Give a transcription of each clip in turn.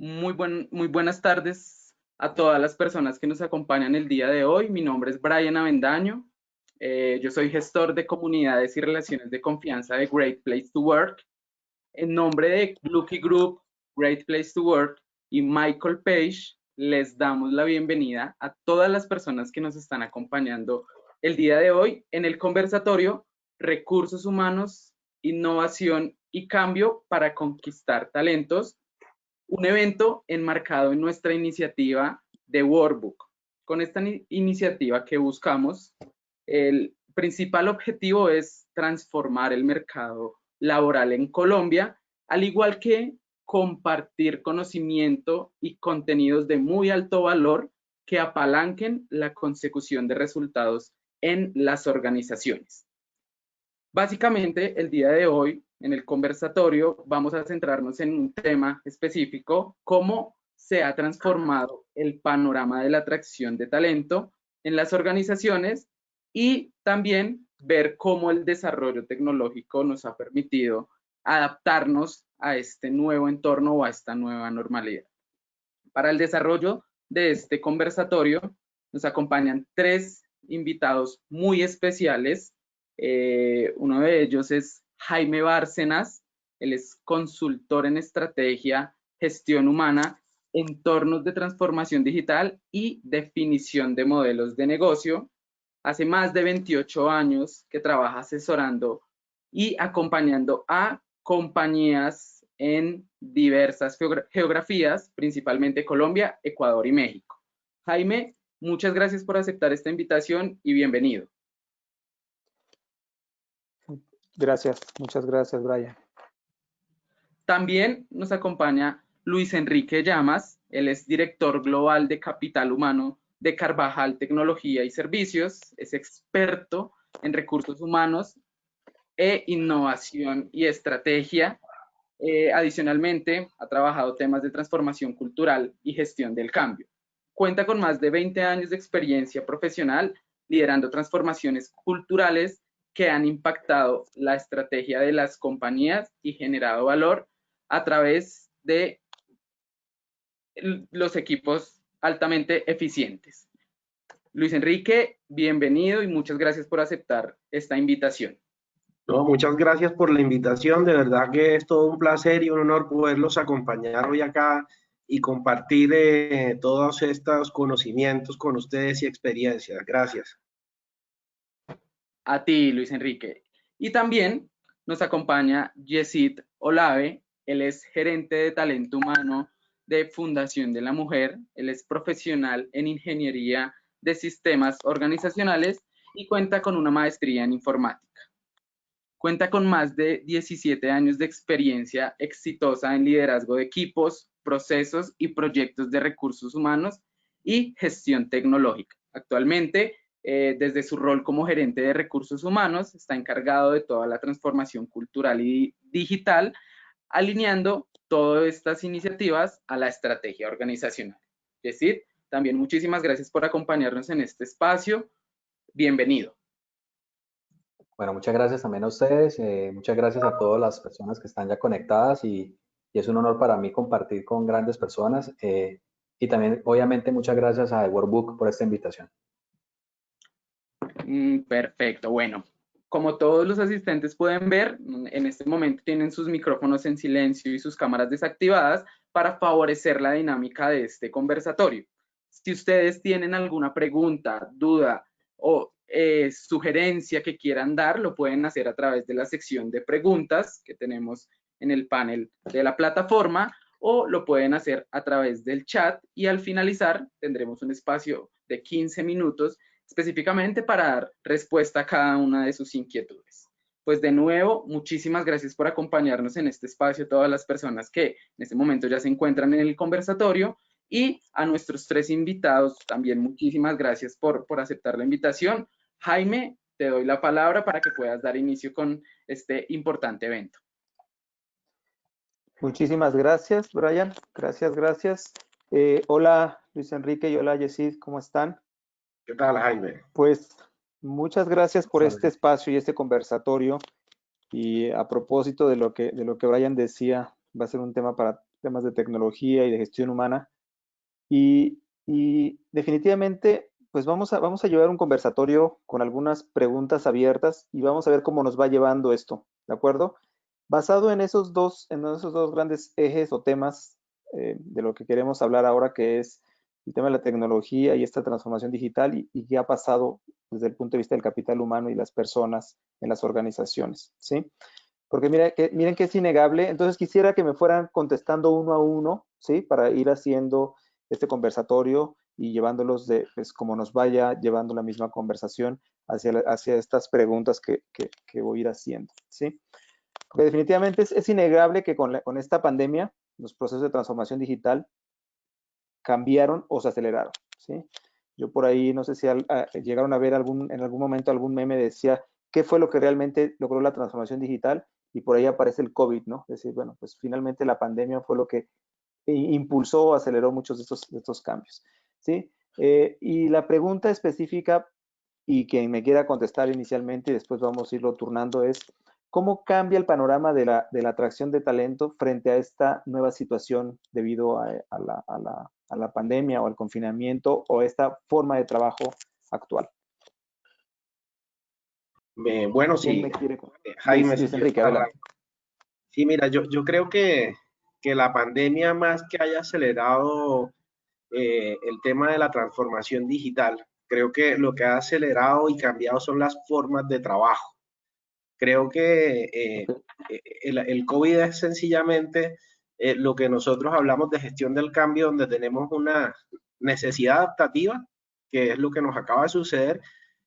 Muy buenas tardes a todas las personas que nos acompañan el día de hoy. Mi nombre es Brian Avendaño. Yo soy gestor de comunidades y relaciones de confianza de Great Place to Work. En nombre de Lucky Group, Great Place to Work y Michael Page, les damos la bienvenida a todas las personas que nos están acompañando el día de hoy en el conversatorio Recursos Humanos, Innovación y Cambio para Conquistar Talentos, un evento enmarcado en nuestra iniciativa de Workbook. Con esta iniciativa que buscamos, el principal objetivo es transformar el mercado laboral en Colombia, al igual que compartir conocimiento y contenidos de muy alto valor que apalanquen la consecución de resultados en las organizaciones. Básicamente, el día de hoy, en el conversatorio, vamos a centrarnos en un tema específico: cómo se ha transformado el panorama de la atracción de talento en las organizaciones, y también ver cómo el desarrollo tecnológico nos ha permitido adaptarnos a este nuevo entorno o a esta nueva normalidad. Para el desarrollo de este conversatorio nos acompañan tres invitados muy especiales. Uno de ellos es Jaime Bárcenas. Él es consultor en estrategia, gestión humana, entornos de transformación digital y definición de modelos de negocio. Hace más de 28 años que trabaja asesorando y acompañando a compañías en diversas geografías, principalmente Colombia, Ecuador y México. Jaime, muchas gracias por aceptar esta invitación y bienvenido. Gracias, muchas gracias, Brian. También nos acompaña Luis Enrique Llamas. Él es director global de Capital Humano de Carvajal Tecnología y Servicios. Es experto en recursos humanos e innovación y estrategia. Adicionalmente, ha trabajado temas de transformación cultural y gestión del cambio. Cuenta con más de 20 años de experiencia profesional liderando transformaciones culturales que han impactado la estrategia de las compañías y generado valor a través de los equipos altamente eficientes. Luis Enrique, bienvenido y muchas gracias por aceptar esta invitación. No, muchas gracias por la invitación, de verdad que es todo un placer y un honor poderlos acompañar hoy acá y compartir todos estos conocimientos con ustedes y experiencias. Gracias. A ti, Luis Enrique. Y también nos acompaña Yesid Olave. Él es gerente de talento humano de Fundación de la Mujer. Él es profesional en ingeniería de sistemas organizacionales y cuenta con una maestría en informática. Cuenta con más de 17 años de experiencia exitosa en liderazgo de equipos, procesos y proyectos de recursos humanos y gestión tecnológica. Actualmente, desde su rol como gerente de recursos humanos, está encargado de toda la transformación cultural y digital, alineando todas estas iniciativas a la estrategia organizacional. Es decir, también muchísimas gracias por acompañarnos en este espacio. Bienvenido. Bueno, muchas gracias también a ustedes, muchas gracias a todas las personas que están ya conectadas y es un honor para mí compartir con grandes personas y también obviamente muchas gracias a The Workbook por esta invitación. Perfecto, bueno, como todos los asistentes pueden ver, en este momento tienen sus micrófonos en silencio y sus cámaras desactivadas para favorecer la dinámica de este conversatorio. Si ustedes tienen alguna pregunta, duda o sugerencia que quieran dar, lo pueden hacer a través de la sección de preguntas que tenemos en el panel de la plataforma, o lo pueden hacer a través del chat, y al finalizar tendremos un espacio de 15 minutos específicamente para dar respuesta a cada una de sus inquietudes. Pues de nuevo, muchísimas gracias por acompañarnos en este espacio, todas las personas que en este momento ya se encuentran en el conversatorio, y a nuestros tres invitados también muchísimas gracias por aceptar la invitación. Jaime, te doy la palabra para que puedas dar inicio con este importante evento. Muchísimas gracias, Brian. Gracias. Hola, Luis Enrique, y hola, Yesid, ¿cómo están? ¿Qué tal, Jaime? Pues muchas gracias por este espacio y este conversatorio. Y a propósito de lo que Brian decía, va a ser un tema para temas de tecnología y de gestión humana. Y definitivamente, pues vamos a llevar un conversatorio con algunas preguntas abiertas y vamos a ver cómo nos va llevando esto, ¿de acuerdo? Basado en esos dos grandes ejes o temas de lo que queremos hablar ahora, que es el tema de la tecnología y esta transformación digital y qué ha pasado desde el punto de vista del capital humano y las personas en las organizaciones, ¿sí? Porque miren que es innegable. Entonces quisiera que me fueran contestando uno a uno, ¿sí? Para ir haciendo este conversatorio y llevándolos pues como nos vaya llevando la misma conversación hacia estas preguntas que voy a ir haciendo, ¿sí? Porque definitivamente es innegable que con esta pandemia los procesos de transformación digital cambiaron o se aceleraron, ¿sí? Yo por ahí, no sé si llegaron a ver en algún momento algún meme decía qué fue lo que realmente logró la transformación digital y por ahí aparece el COVID, ¿no? Es decir, bueno, pues finalmente la pandemia fue lo que impulsó o aceleró muchos de estos cambios, ¿sí? Y la pregunta específica, y quien me quiera contestar inicialmente y después vamos a irlo turnando, es ¿cómo cambia el panorama de la atracción de talento frente a esta nueva situación debido a la pandemia o al confinamiento o esta forma de trabajo actual? Bueno, ¿Quién sí, me quiere? Jaime, si Luis quieres Enrique, adelante. Sí, mira, yo creo que la pandemia más que haya acelerado el tema de la transformación digital, creo que lo que ha acelerado y cambiado son las formas de trabajo. Creo que el COVID es sencillamente lo que nosotros hablamos de gestión del cambio, donde tenemos una necesidad adaptativa, que es lo que nos acaba de suceder,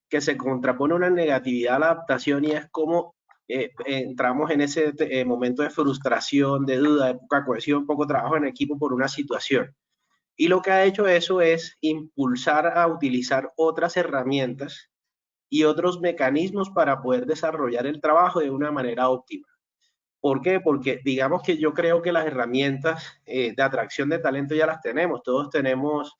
que se contrapone una negatividad a la adaptación y es como entramos en ese momento de frustración, de duda, de poca cohesión, poco trabajo en equipo por una situación. Y lo que ha hecho eso es impulsar a utilizar otras herramientas y otros mecanismos para poder desarrollar el trabajo de una manera óptima. ¿Por qué? Porque digamos que yo creo que las herramientas de atracción de talento ya las tenemos. Todos tenemos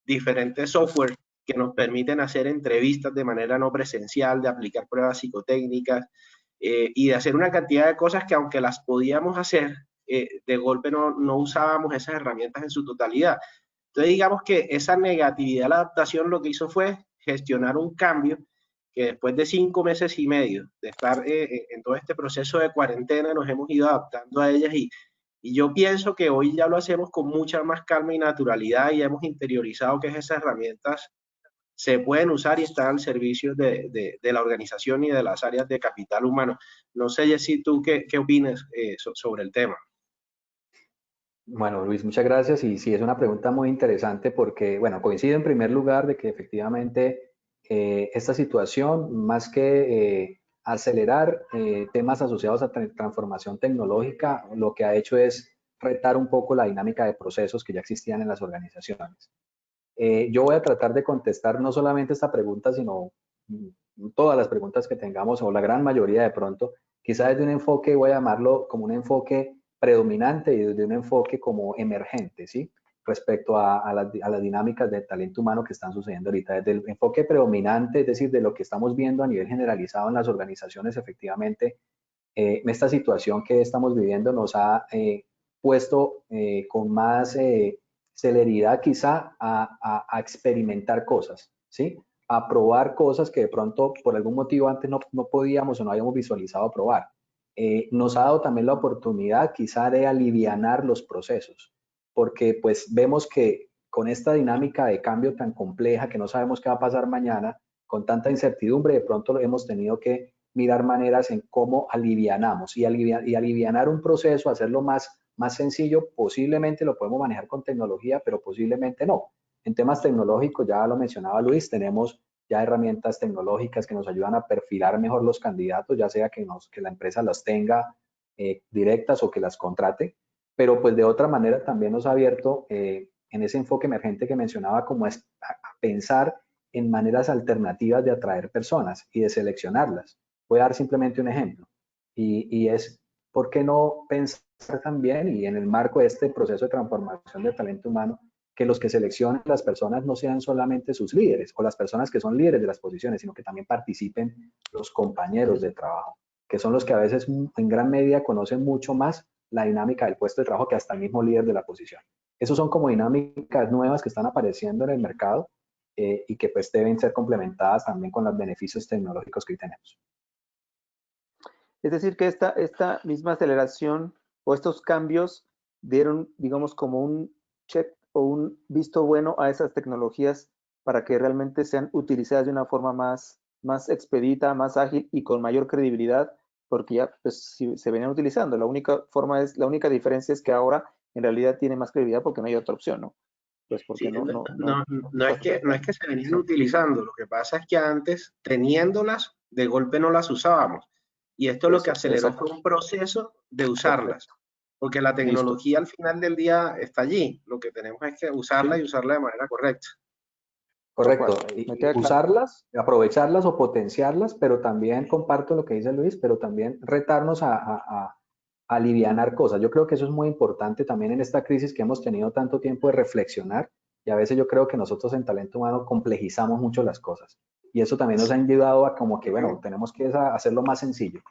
diferentes software que nos permiten hacer entrevistas de manera no presencial, de aplicar pruebas psicotécnicas y de hacer una cantidad de cosas que aunque las podíamos hacer, de golpe no usábamos esas herramientas en su totalidad. Entonces digamos que esa negatividad a la adaptación lo que hizo fue gestionar un cambio que después de 5 meses y medio de estar en todo este proceso de cuarentena nos hemos ido adaptando a ellas y yo pienso que hoy ya lo hacemos con mucha más calma y naturalidad y hemos interiorizado que esas herramientas se pueden usar y están al servicio de la organización y de las áreas de capital humano. No sé, Jessy, ¿tú qué opinas sobre el tema? Bueno, Luis, muchas gracias. Y sí, es una pregunta muy interesante porque, bueno, coincido en primer lugar de que efectivamente esta situación, más que acelerar temas asociados a transformación tecnológica, lo que ha hecho es retar un poco la dinámica de procesos que ya existían en las organizaciones. Yo voy a tratar de contestar no solamente esta pregunta, sino todas las preguntas que tengamos, o la gran mayoría de pronto, quizás desde un enfoque, voy a llamarlo como un enfoque predominante y desde un enfoque como emergente, ¿sí? Respecto a las dinámicas de talento humano que están sucediendo ahorita. Desde el enfoque predominante, es decir, de lo que estamos viendo a nivel generalizado en las organizaciones, efectivamente, esta situación que estamos viviendo nos ha puesto con más celeridad quizá a experimentar cosas, ¿sí? A probar cosas que de pronto por algún motivo antes no podíamos o no habíamos visualizado probar. Nos ha dado también la oportunidad quizá de alivianar los procesos, porque pues vemos que con esta dinámica de cambio tan compleja que no sabemos qué va a pasar mañana, con tanta incertidumbre, de pronto hemos tenido que mirar maneras en cómo alivianamos y alivianar un proceso, hacerlo más sencillo, posiblemente lo podemos manejar con tecnología, pero posiblemente no. En temas tecnológicos, ya lo mencionaba Luis, tenemos ya herramientas tecnológicas que nos ayudan a perfilar mejor los candidatos, ya sea que la empresa las tenga directas o que las contrate, pero pues de otra manera también nos ha abierto en ese enfoque emergente que mencionaba como es a pensar en maneras alternativas de atraer personas y de seleccionarlas. Voy a dar simplemente un ejemplo y es, ¿por qué no pensar también, y en el marco de este proceso de transformación del talento humano, que los que seleccionen las personas no sean solamente sus líderes o las personas que son líderes de las posiciones, sino que también participen los compañeros de trabajo, que son los que a veces en gran medida conocen mucho más la dinámica del puesto de trabajo que hasta el mismo líder de la posición. Esos son como dinámicas nuevas que están apareciendo en el mercado y que pues deben ser complementadas también con los beneficios tecnológicos que hoy tenemos. Es decir, que esta misma aceleración o estos cambios dieron, digamos, como un check o un visto bueno a esas tecnologías para que realmente sean utilizadas de una forma más expedita, más ágil y con mayor credibilidad, porque ya pues, si se venían utilizando. La única diferencia es que ahora en realidad tiene más credibilidad porque no hay otra opción, ¿no? Pues porque Sí, no es que se venían utilizando, lo que pasa es que antes, teniéndolas, de golpe no las usábamos. Y esto lo que aceleró fue un proceso de usarlas, porque la tecnología al final del día está allí. Lo que tenemos es que usarla y usarla de manera correcta. Correcto, y usarlas, aprovecharlas o potenciarlas, pero también comparto lo que dice Luis, pero también retarnos a alivianar cosas. Yo creo que eso es muy importante también en esta crisis que hemos tenido tanto tiempo de reflexionar, y a veces yo creo que nosotros en talento humano complejizamos mucho las cosas, y eso también nos ha ayudado a como que, bueno, tenemos que hacerlo más sencillo.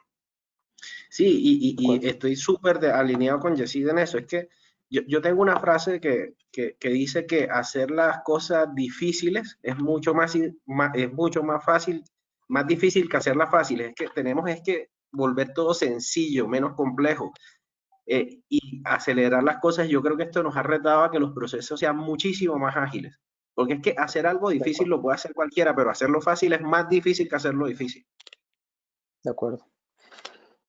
Sí, y estoy súper alineado con Yesid en eso. Es que yo tengo una frase que dice que hacer las cosas difíciles es mucho más fácil, más difícil que hacerlas fáciles. Es que tenemos que volver todo sencillo, menos complejo. Y acelerar las cosas. Yo creo que esto nos ha retado a que los procesos sean muchísimo más ágiles. Porque es que hacer algo difícil lo puede hacer cualquiera, pero hacerlo fácil es más difícil que hacerlo difícil. De acuerdo.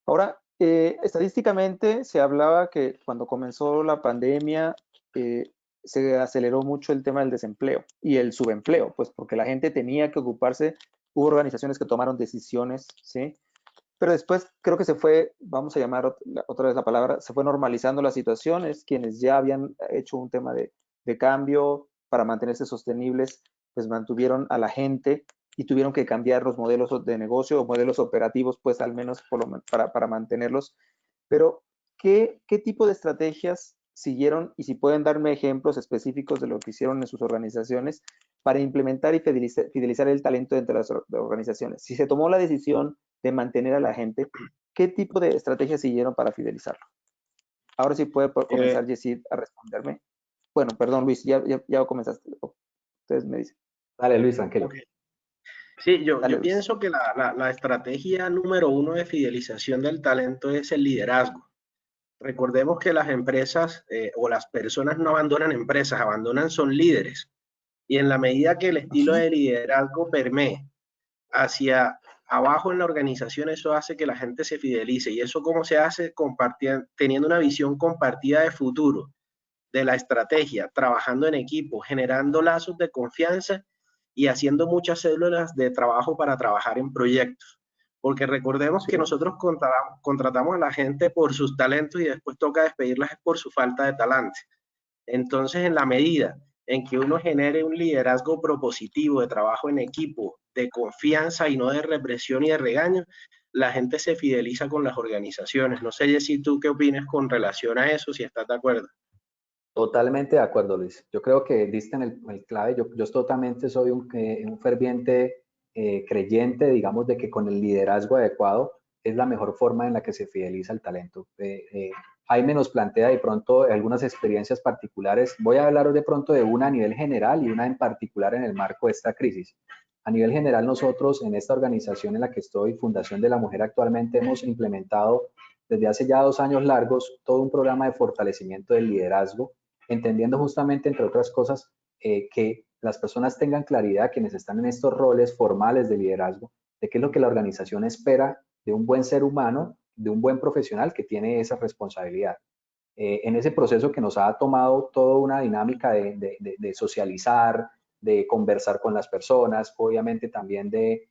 Ahora, estadísticamente se hablaba que cuando comenzó la pandemia se aceleró mucho el tema del desempleo y el subempleo, pues porque la gente tenía que ocuparse, hubo organizaciones que tomaron decisiones, ¿sí? Pero después creo que se fue, vamos a llamar otra vez la palabra, se fue normalizando las situaciones, quienes ya habían hecho un tema de cambio para mantenerse sostenibles, pues mantuvieron a la gente y tuvieron que cambiar los modelos de negocio o modelos operativos, pues al menos para mantenerlos. Pero, ¿qué tipo de estrategias siguieron? Y si pueden darme ejemplos específicos de lo que hicieron en sus organizaciones para implementar y fidelizar el talento entre las organizaciones. Si se tomó la decisión de mantener a la gente, ¿qué tipo de estrategias siguieron para fidelizarlo? Ahora sí puede comenzar Yesid a responderme. Bueno, perdón Luis, ya comenzaste. Ustedes me dicen. Dale Luis, tranquilo. Okay. Sí, yo Dale, Luis. pienso que la estrategia número uno de fidelización del talento es el liderazgo. Recordemos que las empresas o las personas no abandonan empresas, son líderes. Y en la medida que el estilo de liderazgo permee hacia abajo en la organización, eso hace que la gente se fidelice. ¿Y eso cómo se hace? Teniendo una visión compartida de futuro, de la estrategia, trabajando en equipo, generando lazos de confianza y haciendo muchas células de trabajo para trabajar en proyectos. Porque recordemos que nosotros contratamos a la gente por sus talentos y después toca despedirlas por su falta de talante. Entonces, en la medida en que uno genere un liderazgo propositivo de trabajo en equipo, de confianza y no de represión y de regaño, la gente se fideliza con las organizaciones. No sé, Jessy, ¿tú qué opinas con relación a eso, si estás de acuerdo? Totalmente de acuerdo, Luis. Yo creo que diste en el clave. Yo totalmente soy un ferviente creyente, digamos, de que con el liderazgo adecuado es la mejor forma en la que se fideliza el talento. Jaime nos plantea de pronto algunas experiencias particulares. Voy a hablar de pronto de una a nivel general y una en particular en el marco de esta crisis. A nivel general, nosotros en esta organización en la que estoy, Fundación de la Mujer, actualmente hemos implementado desde hace ya 2 años largos todo un programa de fortalecimiento del liderazgo, entendiendo justamente, entre otras cosas, que las personas tengan claridad, quienes están en estos roles formales de liderazgo, de qué es lo que la organización espera de un buen ser humano, de un buen profesional que tiene esa responsabilidad. En ese proceso que nos ha tomado toda una dinámica de socializar, de conversar con las personas, obviamente también de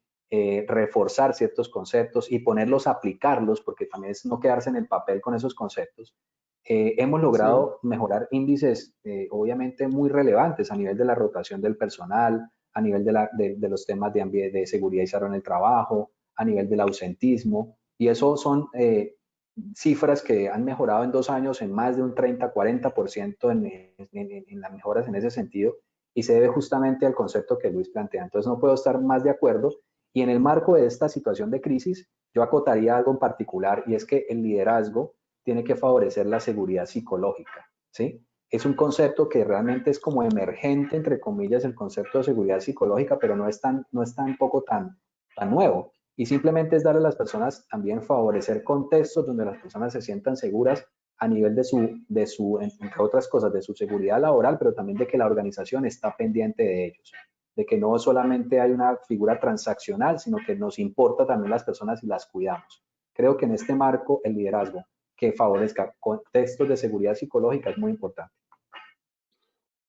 reforzar ciertos conceptos y ponerlos a aplicarlos, porque también es no quedarse en el papel con esos conceptos. Hemos logrado mejorar índices obviamente muy relevantes a nivel de la rotación del personal, a nivel de los temas de seguridad y salud en el trabajo, a nivel del ausentismo, y eso son cifras que han mejorado en 2 años en más de un 30-40% en las mejoras en ese sentido, y se debe justamente al concepto que Luis plantea. Entonces no puedo estar más de acuerdo, y en el marco de esta situación de crisis yo acotaría algo en particular, y es que el liderazgo tiene que favorecer la seguridad psicológica, ¿sí? Es un concepto que realmente es como emergente, entre comillas, el concepto de seguridad psicológica, pero no es tampoco tan nuevo. Y simplemente es darle a las personas también favorecer contextos donde las personas se sientan seguras a nivel de su, entre otras cosas, de su seguridad laboral, pero también de que la organización está pendiente de ellos, de que no solamente hay una figura transaccional, sino que nos importa también las personas y las cuidamos. Creo que en este marco el liderazgo que favorezca contextos de seguridad psicológica es muy importante.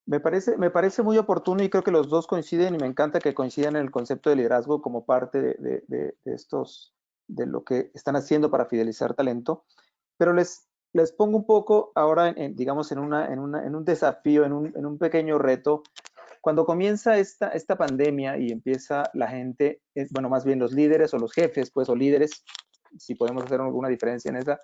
Me parece muy oportuno y creo que los dos coinciden y me encanta que coincidan en el concepto de liderazgo como parte de lo que están haciendo para fidelizar talento. Pero les pongo un poco ahora, digamos, en un desafío, en un pequeño reto. Cuando comienza esta pandemia y empieza la gente, bueno, más bien los líderes o los jefes, pues, o líderes, si podemos hacer alguna diferencia en esa,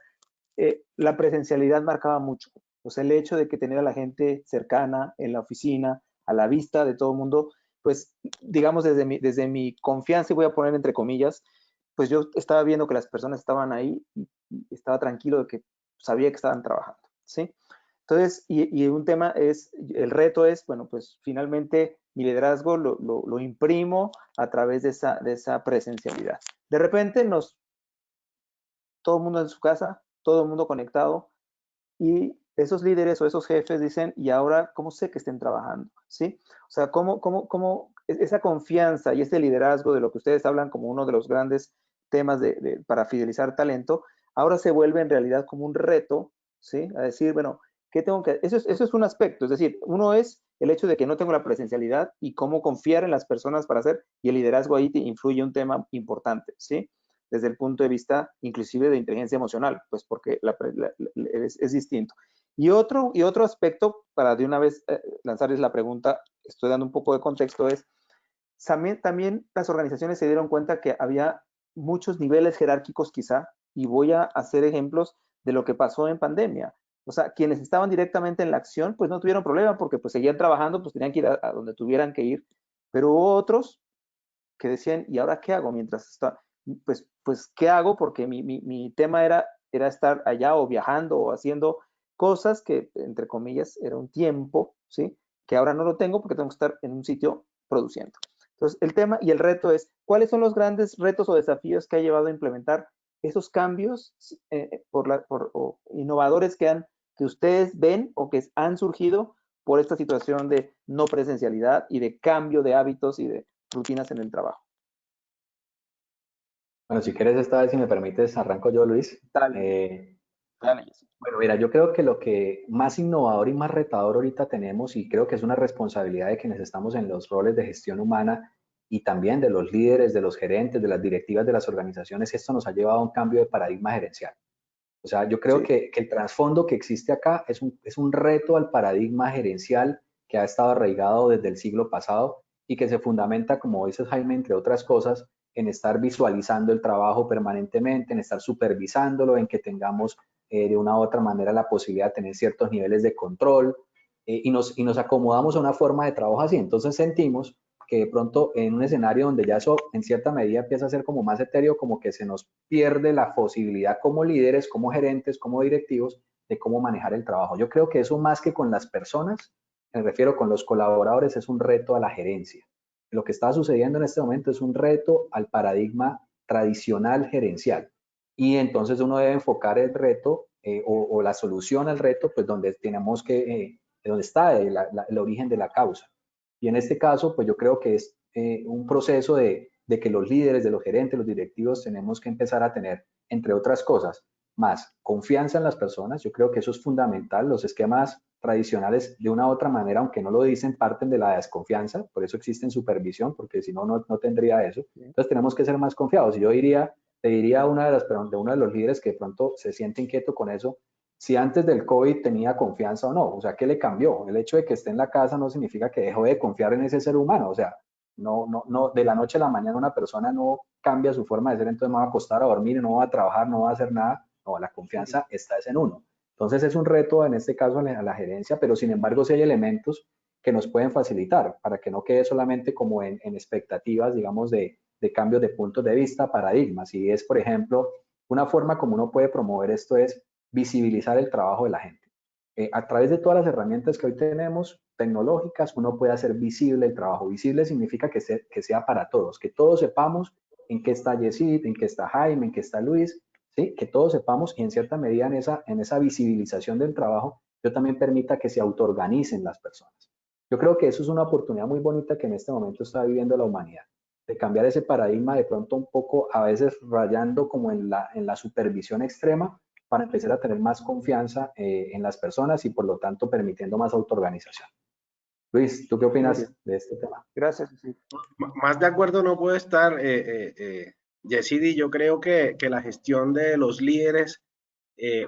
la presencialidad marcaba mucho. O sea, el hecho de que tener a la gente cercana en la oficina, a la vista de todo el mundo, pues, digamos, desde mi confianza, y voy a poner entre comillas, pues yo estaba viendo que las personas estaban ahí y estaba tranquilo de que sabía que estaban trabajando, ¿sí? Entonces, y un tema es, el reto es, bueno, pues finalmente mi liderazgo lo imprimo a través de esa presencialidad. De repente todo el mundo en su casa, todo el mundo conectado, y esos líderes o esos jefes dicen, ¿y ahora cómo sé que estén trabajando? ¿Sí? O sea, ¿cómo esa confianza y ese liderazgo de lo que ustedes hablan como uno de los grandes temas para fidelizar talento, ahora se vuelve en realidad como un reto, ¿sí? A decir, bueno, ¿qué tengo que hacer? Eso es un aspecto, es decir, uno es el hecho de que no tengo la presencialidad y cómo confiar en las personas para hacer, y el liderazgo ahí te influye un tema importante, ¿sí? Desde el punto de vista inclusive de inteligencia emocional, pues porque es distinto. Y otro aspecto, para de una vez lanzarles la pregunta, estoy dando un poco de contexto, es también las organizaciones se dieron cuenta que había muchos niveles jerárquicos quizá, y voy a hacer ejemplos de lo que pasó en pandemia. O sea, quienes estaban directamente en la acción, pues no tuvieron problema porque pues seguían trabajando, pues tenían que ir a donde tuvieran que ir. Pero hubo otros que decían, ¿y ahora qué hago mientras está? Pues ¿qué hago? Porque mi tema era estar allá o viajando o haciendo cosas que, entre comillas, era un tiempo, ¿sí? Que ahora no lo tengo porque tengo que estar en un sitio produciendo. Entonces, el tema y el reto es, ¿cuáles son los grandes retos o desafíos que ha llevado a implementar esos cambios o innovadores que ustedes ven o que han surgido por esta situación de no presencialidad y de cambio de hábitos y de rutinas en el trabajo? Bueno, si quieres esta vez, si me permites, arranco yo, Luis. Dale, dale. Bueno, mira, yo creo que lo que más innovador y más retador ahorita tenemos, y creo que es una responsabilidad de quienes estamos en los roles de gestión humana y también de los líderes, de los gerentes, de las directivas de las organizaciones, esto nos ha llevado a un cambio de paradigma gerencial. O sea, yo creo Sí. que el trasfondo que existe acá es un reto al paradigma gerencial que ha estado arraigado desde el siglo pasado y que se fundamenta, como dices Jaime, entre otras cosas, en estar visualizando el trabajo permanentemente, en estar supervisándolo, en que tengamos de una u otra manera la posibilidad de tener ciertos niveles de control y nos acomodamos a una forma de trabajo así. Entonces sentimos que de pronto en un escenario donde ya eso en cierta medida empieza a ser como más etéreo, como que se nos pierde la posibilidad como líderes, como gerentes, como directivos, de cómo manejar el trabajo. Yo creo que eso más que con las personas, me refiero con los colaboradores, es un reto a la gerencia. Lo que está sucediendo en este momento es un reto al paradigma tradicional gerencial. Y entonces uno debe enfocar el reto o la solución al reto, pues donde tenemos que, donde está el origen de la causa. Y en este caso, pues yo creo que es un proceso de que los líderes, de los gerentes, los directivos, tenemos que empezar a tener, entre otras cosas, más confianza en las personas. Yo creo que eso es fundamental. Los esquemas tradicionales, de una u otra manera, aunque no lo dicen, parten de la desconfianza. Por eso existen supervisión, porque si no, no tendría eso. Entonces tenemos que ser más confiados. Y yo te diría a uno de los líderes que de pronto se siente inquieto con eso, si antes del COVID tenía confianza o no, o sea, ¿qué le cambió? El hecho de que esté en la casa no significa que dejó de confiar en ese ser humano, o sea, no, de la noche a la mañana una persona no cambia su forma de ser, entonces me va a acostar a dormir, no va a trabajar, no va a hacer nada, no, la confianza está en uno. Entonces es un reto en este caso a la gerencia, pero sin embargo sí hay elementos que nos pueden facilitar para que no quede solamente como en expectativas, digamos, de cambios de puntos de vista, paradigmas. Y es, por ejemplo, una forma como uno puede promover esto es visibilizar el trabajo de la gente. A través de todas las herramientas que hoy tenemos, tecnológicas, uno puede hacer visible el trabajo. Visible significa que sea para todos, que todos sepamos en qué está Yesid, en qué está Jaime, en qué está Luis, ¿sí? Que todos sepamos y en cierta medida en esa visibilización del trabajo, yo también permita que se autoorganicen las personas. Yo creo que eso es una oportunidad muy bonita que en este momento está viviendo la humanidad, de cambiar ese paradigma de pronto un poco, a veces rayando como en la supervisión extrema, para empezar a tener más confianza en las personas y por lo tanto permitiendo más autoorganización. Luis, ¿tú qué opinas de este tema? Gracias. Sí. Más de acuerdo no puedo estar, Yesidi. Yo creo que la gestión de los líderes,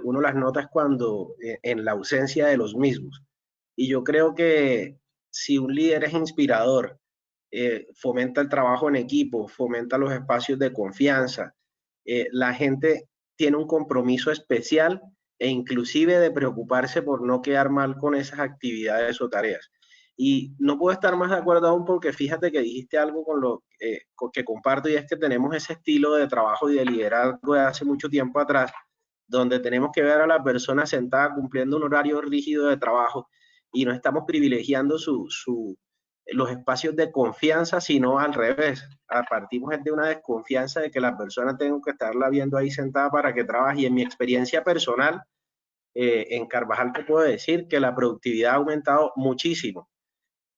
uno las nota cuando en la ausencia de los mismos. Y yo creo que si un líder es inspirador, fomenta el trabajo en equipo, fomenta los espacios de confianza, la gente tiene un compromiso especial e inclusive de preocuparse por no quedar mal con esas actividades o tareas. Y no puedo estar más de acuerdo aún porque fíjate que dijiste algo con lo que comparto, y es que tenemos ese estilo de trabajo y de liderazgo de hace mucho tiempo atrás, donde tenemos que ver a la persona sentada cumpliendo un horario rígido de trabajo y no estamos privilegiando los espacios de confianza, sino al revés. Partimos de una desconfianza de que la persona tenga que estarla viendo ahí sentada para que trabaje. Y en mi experiencia personal, en Carvajal te puedo decir que la productividad ha aumentado muchísimo.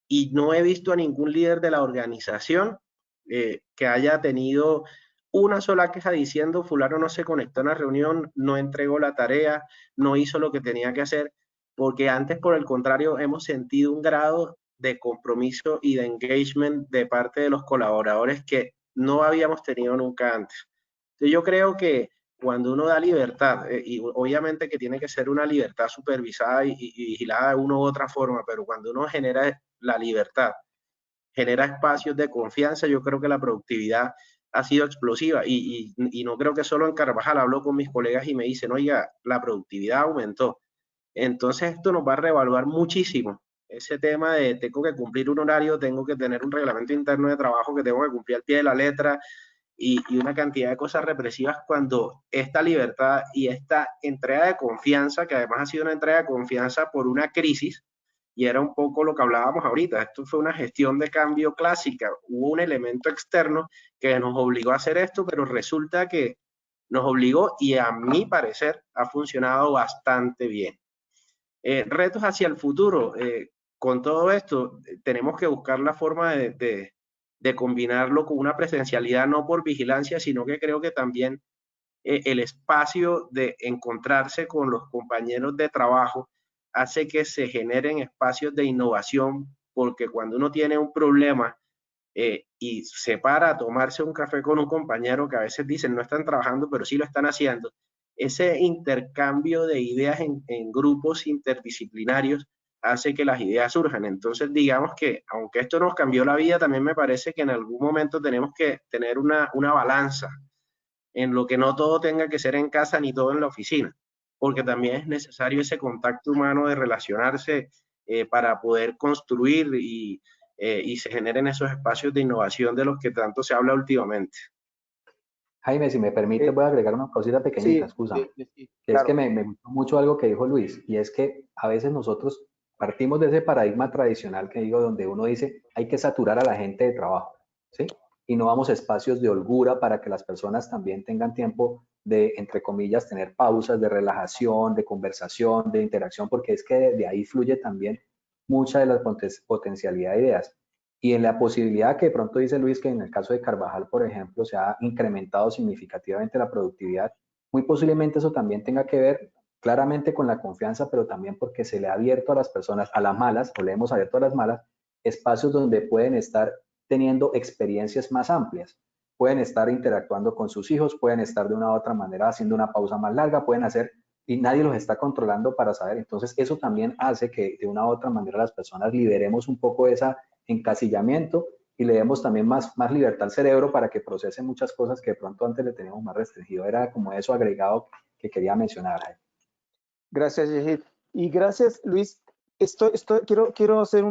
Y no he visto a ningún líder de la organización que haya tenido una sola queja diciendo fulano no se conectó a una reunión, no entregó la tarea, no hizo lo que tenía que hacer, porque antes, por el contrario, hemos sentido un grado de compromiso y de engagement de parte de los colaboradores que no habíamos tenido nunca antes. Entonces yo creo que cuando uno da libertad, y obviamente que tiene que ser una libertad supervisada y vigilada de una u otra forma, pero cuando uno genera la libertad, genera espacios de confianza, yo creo que la productividad ha sido explosiva. Y no creo que solo en Carvajal. Hablo con mis colegas y me dicen, oiga, la productividad aumentó. Entonces esto nos va a reevaluar muchísimo ese tema de tengo que cumplir un horario, tengo que tener un reglamento interno de trabajo que tengo que cumplir al pie de la letra, y una cantidad de cosas represivas, cuando esta libertad y esta entrega de confianza, que además ha sido una entrega de confianza por una crisis, y era un poco lo que hablábamos ahorita, esto fue una gestión de cambio clásica, hubo un elemento externo que nos obligó a hacer esto, pero resulta que nos obligó y a mi parecer ha funcionado bastante bien. Retos hacia el futuro. Con todo esto, tenemos que buscar la forma de combinarlo con una presencialidad, no por vigilancia, sino que creo que también el espacio de encontrarse con los compañeros de trabajo hace que se generen espacios de innovación, porque cuando uno tiene un problema y se para a tomarse un café con un compañero, que a veces dicen no están trabajando, pero sí lo están haciendo, ese intercambio de ideas en grupos interdisciplinarios hace que las ideas surjan. Entonces, digamos que aunque esto nos cambió la vida, también me parece que en algún momento tenemos que tener una balanza en lo que no todo tenga que ser en casa ni todo en la oficina, porque también es necesario ese contacto humano de relacionarse para poder construir y se generen esos espacios de innovación de los que tanto se habla últimamente. Jaime, si me permite, voy a agregar una cosita pequeñita, excusa. Sí, Que es que me gustó mucho algo que dijo Luis, y es que a veces nosotros partimos de ese paradigma tradicional que digo, donde uno dice hay que saturar a la gente de trabajo, ¿sí? Y no vamos a espacios de holgura para que las personas también tengan tiempo de, entre comillas, tener pausas de relajación, de conversación, de interacción, porque es que de ahí fluye también mucha de la potencialidad de ideas. Y en la posibilidad que de pronto dice Luis, que en el caso de Carvajal, por ejemplo, se ha incrementado significativamente la productividad, muy posiblemente eso también tenga que ver claramente con la confianza, pero también porque se le ha abierto a las personas, a las malas, o le hemos abierto a las malas, espacios donde pueden estar teniendo experiencias más amplias. Pueden estar interactuando con sus hijos, pueden estar de una u otra manera haciendo una pausa más larga, pueden hacer, y nadie los está controlando para saber. Entonces, eso también hace que de una u otra manera las personas liberemos un poco ese encasillamiento y le demos también más libertad al cerebro para que procese muchas cosas que de pronto antes le teníamos más restringido. Era como eso agregado que quería mencionar. Gracias, Yehid. Y gracias, Luis. Quiero hacer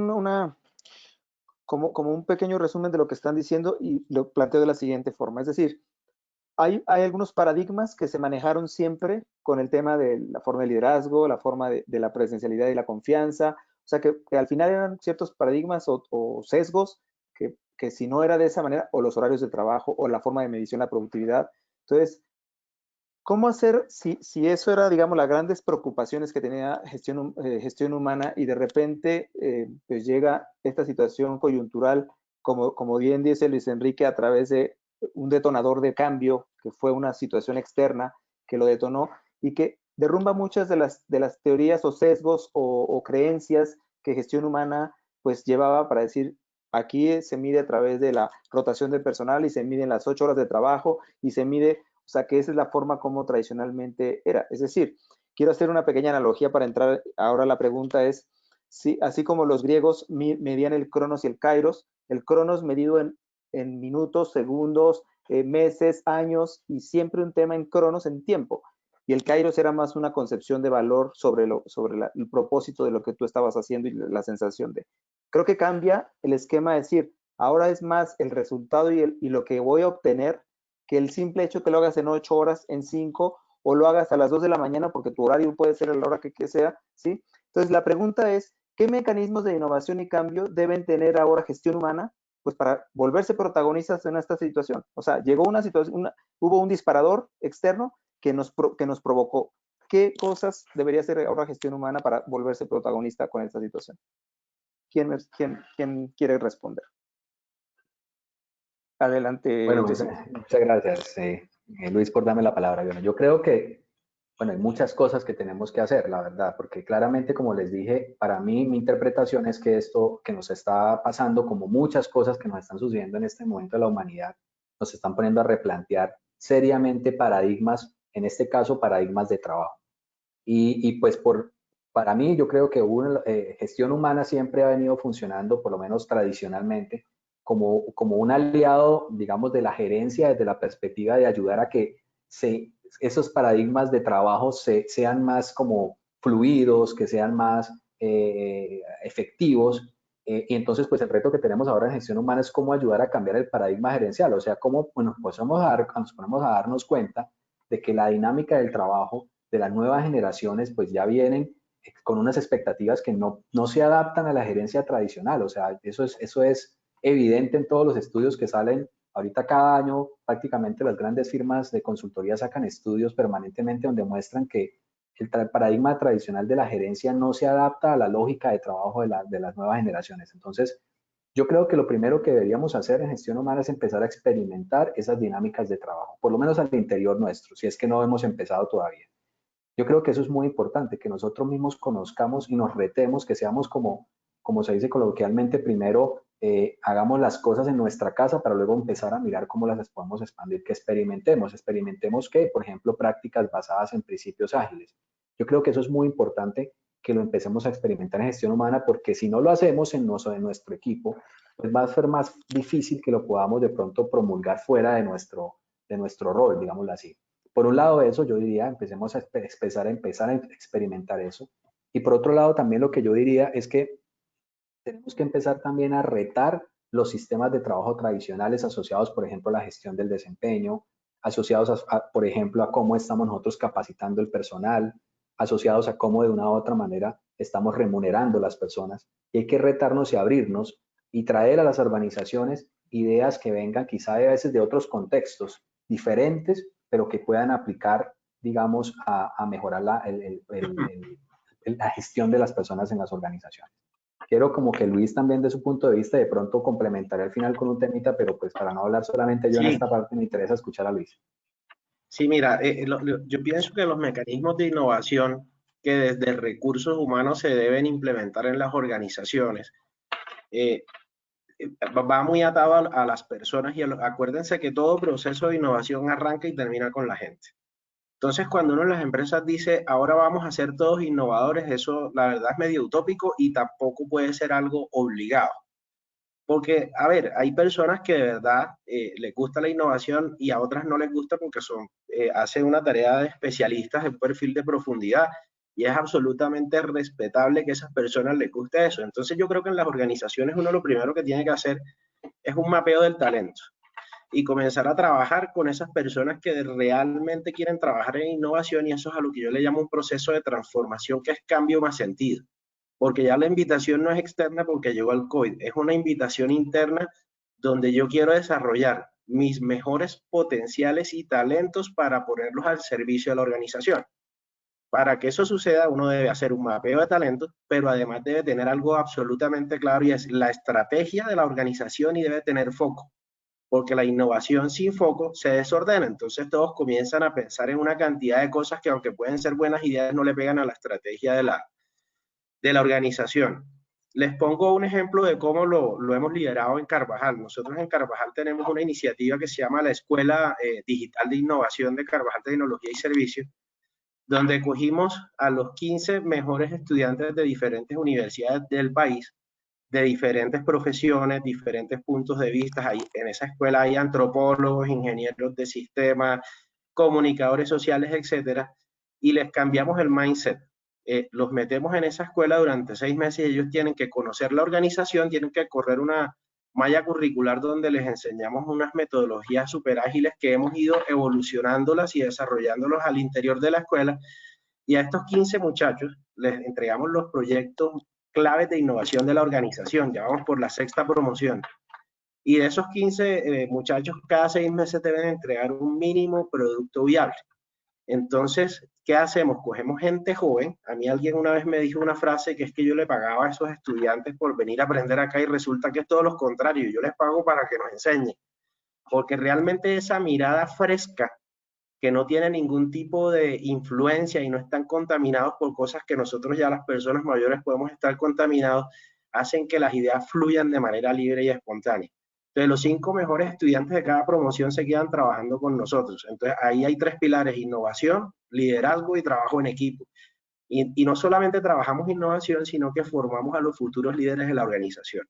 como un pequeño resumen de lo que están diciendo y lo planteo de la siguiente forma. Es decir, hay algunos paradigmas que se manejaron siempre con el tema de la forma de liderazgo, la forma de la presencialidad y la confianza. O sea, que al final eran ciertos paradigmas o sesgos que si no era de esa manera, o los horarios de trabajo, o la forma de medición de la productividad. Entonces, ¿cómo hacer si eso era, digamos, las grandes preocupaciones que tenía gestión humana y de repente pues llega esta situación coyuntural, como bien dice Luis Enrique, a través de un detonador de cambio, que fue una situación externa que lo detonó y que derrumba muchas de las teorías o sesgos o creencias que gestión humana pues llevaba para decir, aquí se mide a través de la rotación del personal y se miden las 8 horas de trabajo y se mide, o sea, que esa es la forma como tradicionalmente era. Es decir, quiero hacer una pequeña analogía para entrar. Ahora la pregunta es, si, así como los griegos medían el cronos y el cronos medido en minutos, segundos, meses, años, y siempre un tema en cronos, en tiempo. Y el kairos era más una concepción de valor sobre el propósito de lo que tú estabas haciendo y la sensación de. Creo que cambia el esquema de decir, ahora es más el resultado y lo que voy a obtener que el simple hecho que lo hagas en 8 horas, en 5, o lo hagas a las 2 de la mañana, porque tu horario puede ser a la hora que sea, ¿sí? Entonces, la pregunta es, ¿qué mecanismos de innovación y cambio deben tener ahora gestión humana? Pues para volverse protagonistas en esta situación. O sea, llegó una situación, hubo un disparador externo que nos provocó. ¿Qué cosas debería hacer ahora gestión humana para volverse protagonista con esta situación? ¿Quién quiere responder? Adelante, Bueno, Jessica. muchas gracias, Luis, por darme la palabra. Bueno, yo creo que, bueno, hay muchas cosas que tenemos que hacer, la verdad, porque claramente, como les dije, para mí mi interpretación es que esto que nos está pasando, como muchas cosas que nos están sucediendo en este momento de la humanidad, nos están poniendo a replantear seriamente paradigmas, en este caso paradigmas de trabajo. Y pues para mí yo creo que gestión humana siempre ha venido funcionando, por lo menos tradicionalmente, como un aliado, digamos, de la gerencia desde la perspectiva de ayudar a que esos paradigmas de trabajo sean más como fluidos, que sean más efectivos. Y entonces, pues el reto que tenemos ahora en gestión humana es cómo ayudar a cambiar el paradigma gerencial, o sea, cómo bueno, pues nos ponemos a darnos cuenta de que la dinámica del trabajo de las nuevas generaciones pues ya vienen con unas expectativas que no se adaptan a la gerencia tradicional. O sea, eso es evidente en todos los estudios que salen. Ahorita cada año prácticamente las grandes firmas de consultoría sacan estudios permanentemente donde muestran que el paradigma tradicional de la gerencia no se adapta a la lógica de trabajo de las nuevas generaciones. Entonces, yo creo que lo primero que deberíamos hacer en gestión humana es empezar a experimentar esas dinámicas de trabajo, por lo menos al interior nuestro, si es que no hemos empezado todavía. Yo creo que eso es muy importante, que nosotros mismos conozcamos y nos retemos, que seamos como se dice coloquialmente, primero hagamos las cosas en nuestra casa para luego empezar a mirar cómo las podemos expandir, que experimentemos que, por ejemplo, prácticas basadas en principios ágiles. Yo creo que eso es muy importante, que lo empecemos a experimentar en gestión humana, porque si no lo hacemos en nuestro equipo, pues va a ser más difícil que lo podamos de pronto promulgar fuera de nuestro rol, digámoslo así. Por un lado eso, yo diría, empecemos a empezar a experimentar eso. Y por otro lado, también lo que yo diría es que tenemos que empezar también a retar los sistemas de trabajo tradicionales asociados, por ejemplo, a la gestión del desempeño, asociados, por ejemplo, a cómo estamos nosotros capacitando el personal, asociados a cómo de una u otra manera estamos remunerando a las personas. Y hay que retarnos y abrirnos y traer a las organizaciones ideas que vengan quizá a veces de otros contextos diferentes, pero que puedan aplicar, digamos, a mejorar la gestión de las personas en las organizaciones. Quiero como que Luis también de su punto de vista de pronto complementaré al final con un temita, pero pues para no hablar solamente yo en esta parte me interesa escuchar a Luis. Sí, mira, yo pienso que los mecanismos de innovación que desde recursos humanos se deben implementar en las organizaciones va muy atado a las personas y acuérdense que todo proceso de innovación arranca y termina con la gente. Entonces, cuando uno en las empresas dice, ahora vamos a ser todos innovadores, eso la verdad es medio utópico y tampoco puede ser algo obligado. Porque, a ver, hay personas que de verdad les gusta la innovación y a otras no les gusta porque hacen una tarea de especialistas de un perfil de profundidad y es absolutamente respetable que a esas personas les guste eso. Entonces yo creo que en las organizaciones uno lo primero que tiene que hacer es un mapeo del talento. y comenzar a trabajar con esas personas que realmente quieren trabajar en innovación, y eso es a lo que yo le llamo un proceso de transformación, que es cambio más sentido, porque ya la invitación no es externa porque llegó el COVID, es una invitación interna donde yo quiero desarrollar mis mejores potenciales y talentos para ponerlos al servicio de la organización. Para que eso suceda, uno debe hacer un mapeo de talentos, pero además debe tener algo absolutamente claro, y es la estrategia de la organización, y debe tener foco, porque la innovación sin foco se desordena. Entonces todos comienzan a pensar en una cantidad de cosas que, aunque pueden ser buenas ideas, no le pegan a la estrategia de la organización. Les pongo un ejemplo de cómo lo hemos liderado en Carvajal. Nosotros en Carvajal tenemos una iniciativa que se llama la Escuela Digital de Innovación de Carvajal Tecnología y Servicios, donde cogimos a los 15 mejores estudiantes de diferentes universidades del país, de diferentes profesiones, diferentes puntos de vista. Ahí, en esa escuela hay antropólogos, ingenieros de sistemas, comunicadores sociales, etcétera, y les cambiamos el mindset. Los metemos en esa escuela durante 6 meses, y ellos tienen que conocer la organización, tienen que correr una malla curricular donde les enseñamos unas metodologías súper ágiles que hemos ido evolucionándolas y desarrollándolas al interior de la escuela. Y a estos 15 muchachos les entregamos los proyectos claves de innovación de la organización. Ya vamos por la 6ª promoción. Y de esos 15 muchachos, cada 6 meses deben entregar un mínimo producto viable. Entonces, ¿qué hacemos? Cogemos gente joven. A mí alguien una vez me dijo una frase, que es que yo le pagaba a esos estudiantes por venir a aprender acá, y resulta que es todo lo contrario. Yo les pago para que nos enseñen, porque realmente esa mirada fresca, que no tiene ningún tipo de influencia y no están contaminados por cosas que nosotros, ya las personas mayores, podemos estar contaminados, hacen que las ideas fluyan de manera libre y espontánea. Entonces, los 5 mejores estudiantes de cada promoción se quedan trabajando con nosotros. Entonces, ahí hay 3 pilares: innovación, liderazgo y trabajo en equipo. Y no solamente trabajamos innovación, sino que formamos a los futuros líderes de la organización.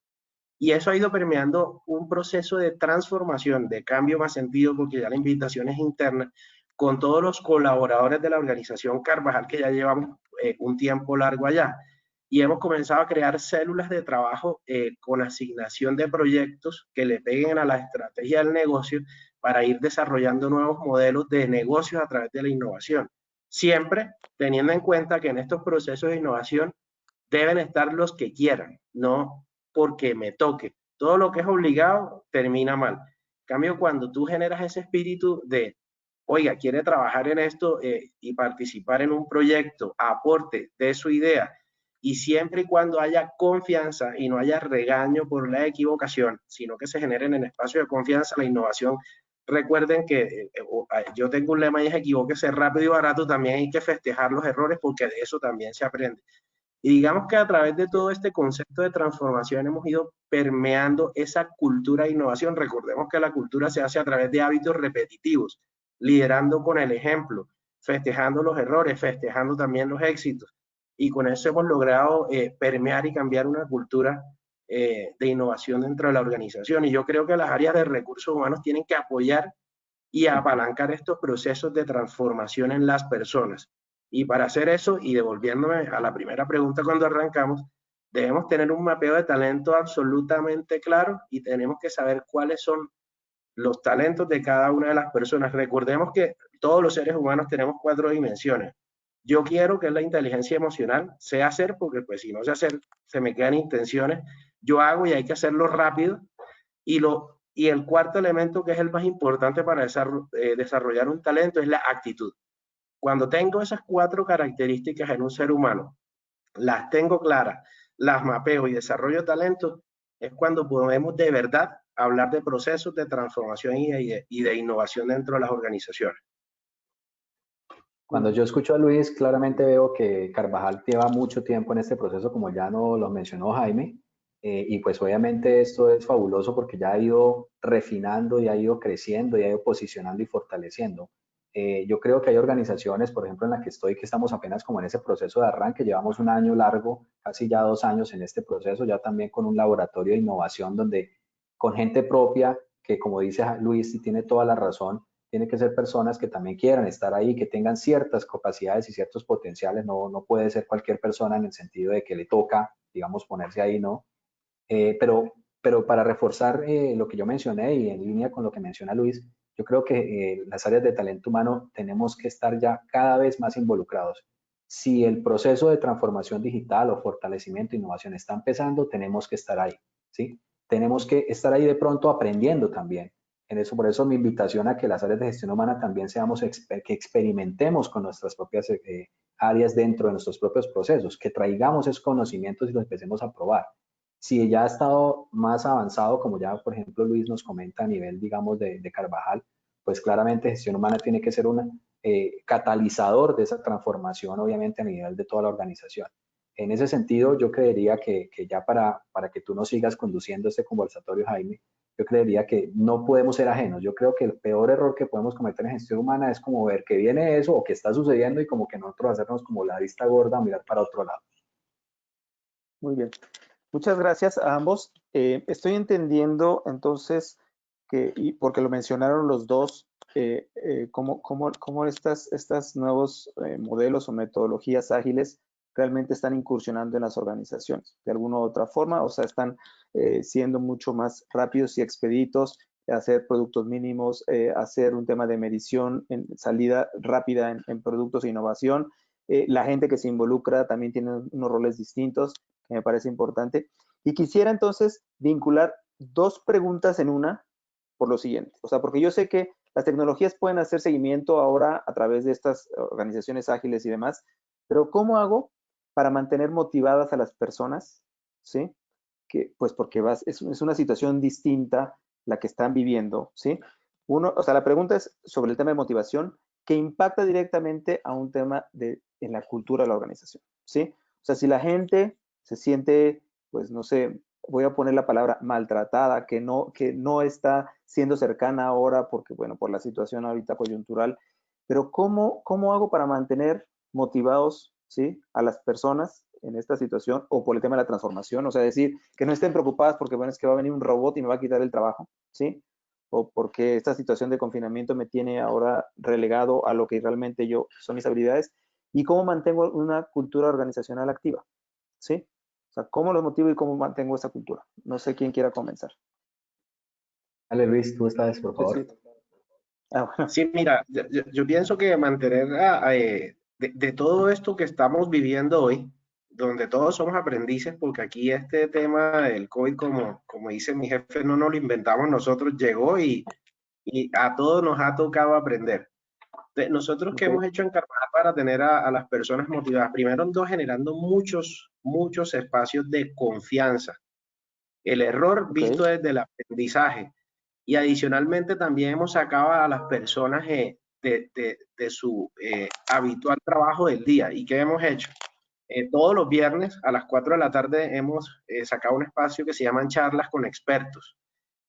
Y eso ha ido permeando un proceso de transformación, de cambio más sentido, porque ya la invitación es interna, con todos los colaboradores de la organización Carvajal, que ya llevamos un tiempo largo allá. Y hemos comenzado a crear células de trabajo con asignación de proyectos que le peguen a la estrategia del negocio, para ir desarrollando nuevos modelos de negocios a través de la innovación. Siempre teniendo en cuenta que en estos procesos de innovación deben estar los que quieran, no porque me toque. Todo lo que es obligado termina mal. En cambio, cuando tú generas ese espíritu de, oiga, quiere trabajar en esto y participar en un proyecto, aporte de su idea, y siempre y cuando haya confianza y no haya regaño por la equivocación, sino que se generen en espacio de confianza, la innovación. Recuerden que yo tengo un lema, y es: equivóquese rápido y barato. También hay que festejar los errores, porque de eso también se aprende. Y digamos que a través de todo este concepto de transformación hemos ido permeando esa cultura de innovación. Recordemos que la cultura se hace a través de hábitos repetitivos, liderando con el ejemplo, festejando los errores, festejando también los éxitos. Y con eso hemos logrado permear y cambiar una cultura de innovación dentro de la organización. Y yo creo que las áreas de recursos humanos tienen que apoyar y apalancar estos procesos de transformación en las personas. Y para hacer eso, y devolviéndome a la primera pregunta cuando arrancamos, debemos tener un mapeo de talento absolutamente claro, y tenemos que saber cuáles son los talentos de cada una de las personas. Recordemos que todos los seres humanos tenemos 4 dimensiones. Yo quiero, que es la inteligencia emocional, sé hacer, porque pues si no sé hacer, se me quedan intenciones. Yo hago, y hay que hacerlo rápido. Y el cuarto elemento, que es el más importante para desarrollar un talento, es la actitud. Cuando tengo esas 4 características en un ser humano, las tengo claras, las mapeo y desarrollo talento, es cuando podemos de verdad hablar de procesos de transformación y de innovación dentro de las organizaciones. Cuando yo escucho a Luis, claramente veo que Carvajal lleva mucho tiempo en este proceso, como ya no lo mencionó Jaime, y pues obviamente esto es fabuloso porque ya ha ido refinando, y ha ido creciendo, y ha ido posicionando y fortaleciendo. Yo creo que hay organizaciones, por ejemplo en la que estoy, que estamos apenas como en ese proceso de arranque. Llevamos un año largo, casi ya 2 años en este proceso, ya también con un laboratorio de innovación donde, con gente propia, que como dice Luis, y tiene toda la razón, tiene que ser personas que también quieran estar ahí, que tengan ciertas capacidades y ciertos potenciales. No puede ser cualquier persona en el sentido de que le toca, digamos, ponerse ahí, ¿no? Pero Pero para reforzar lo que yo mencioné y en línea con lo que menciona Luis, yo creo que las áreas de talento humano tenemos que estar ya cada vez más involucrados. Si el proceso de transformación digital o fortalecimiento e innovación está empezando, tenemos que estar ahí, ¿sí? Tenemos que estar ahí de pronto aprendiendo también. En eso, por eso mi invitación a que las áreas de gestión humana también que experimentemos con nuestras propias áreas dentro de nuestros propios procesos, que traigamos esos conocimientos y los empecemos a probar. Si ya ha estado más avanzado, como ya, por ejemplo, Luis nos comenta a nivel, digamos, de Carvajal, pues claramente gestión humana tiene que ser un catalizador de esa transformación, obviamente, a nivel de toda la organización. En ese sentido, yo creería que ya para que tú nos sigas conduciendo este conversatorio, Jaime, yo creería que no podemos ser ajenos. Yo creo que el peor error que podemos cometer en gestión humana es como ver que viene eso o que está sucediendo y como que nosotros hacernos como la vista gorda, mirar para otro lado. Muy bien. Muchas gracias a ambos. Estoy entendiendo entonces que, y porque lo mencionaron los dos, cómo estas nuevos modelos o metodologías ágiles realmente están incursionando en las organizaciones de alguna u otra forma, o sea, están siendo mucho más rápidos y expeditos, hacer productos mínimos, hacer un tema de medición, en salida rápida en productos e innovación. La gente que se involucra también tiene unos roles distintos, que me parece importante. Y quisiera entonces vincular dos preguntas en una por lo siguiente. O sea, porque yo sé que las tecnologías pueden hacer seguimiento ahora a través de estas organizaciones ágiles y demás, pero ¿cómo hago para mantener motivadas a las personas? ¿Sí? Que, pues porque es una situación distinta la que están viviendo, ¿sí? O sea, la pregunta es sobre el tema de motivación que impacta directamente a un tema en la cultura de la organización, ¿sí? O sea, si la gente se siente, pues no sé, voy a poner la palabra maltratada, que no está siendo cercana ahora porque, bueno, por la situación ahorita coyuntural, pero ¿cómo hago para mantener motivados, ¿sí?, a las personas en esta situación o por el tema de la transformación? O sea, decir, que no estén preocupadas porque, bueno, es que va a venir un robot y me va a quitar el trabajo, ¿sí? O porque esta situación de confinamiento me tiene ahora relegado a lo que realmente son mis habilidades. ¿Y cómo mantengo una cultura organizacional activa? ¿Sí? O sea, ¿cómo los motivo y cómo mantengo esa cultura? No sé quién quiera comenzar. Dale, Luis, tú estás, por favor. Sí. Bueno. Sí, mira, yo pienso que mantener de todo esto que estamos viviendo hoy, donde todos somos aprendices, porque aquí este tema del COVID, como dice mi jefe, no nos lo inventamos nosotros, llegó y a todos nos ha tocado aprender. Nosotros que hemos hecho en Carvajal para tener a las personas motivadas, primero generando muchos espacios de confianza. El error visto desde el aprendizaje. Y adicionalmente también hemos sacado a las personas de su habitual trabajo del día. ¿Y qué hemos hecho? Todos los viernes a las 4 de la tarde hemos sacado un espacio que se llaman charlas con expertos.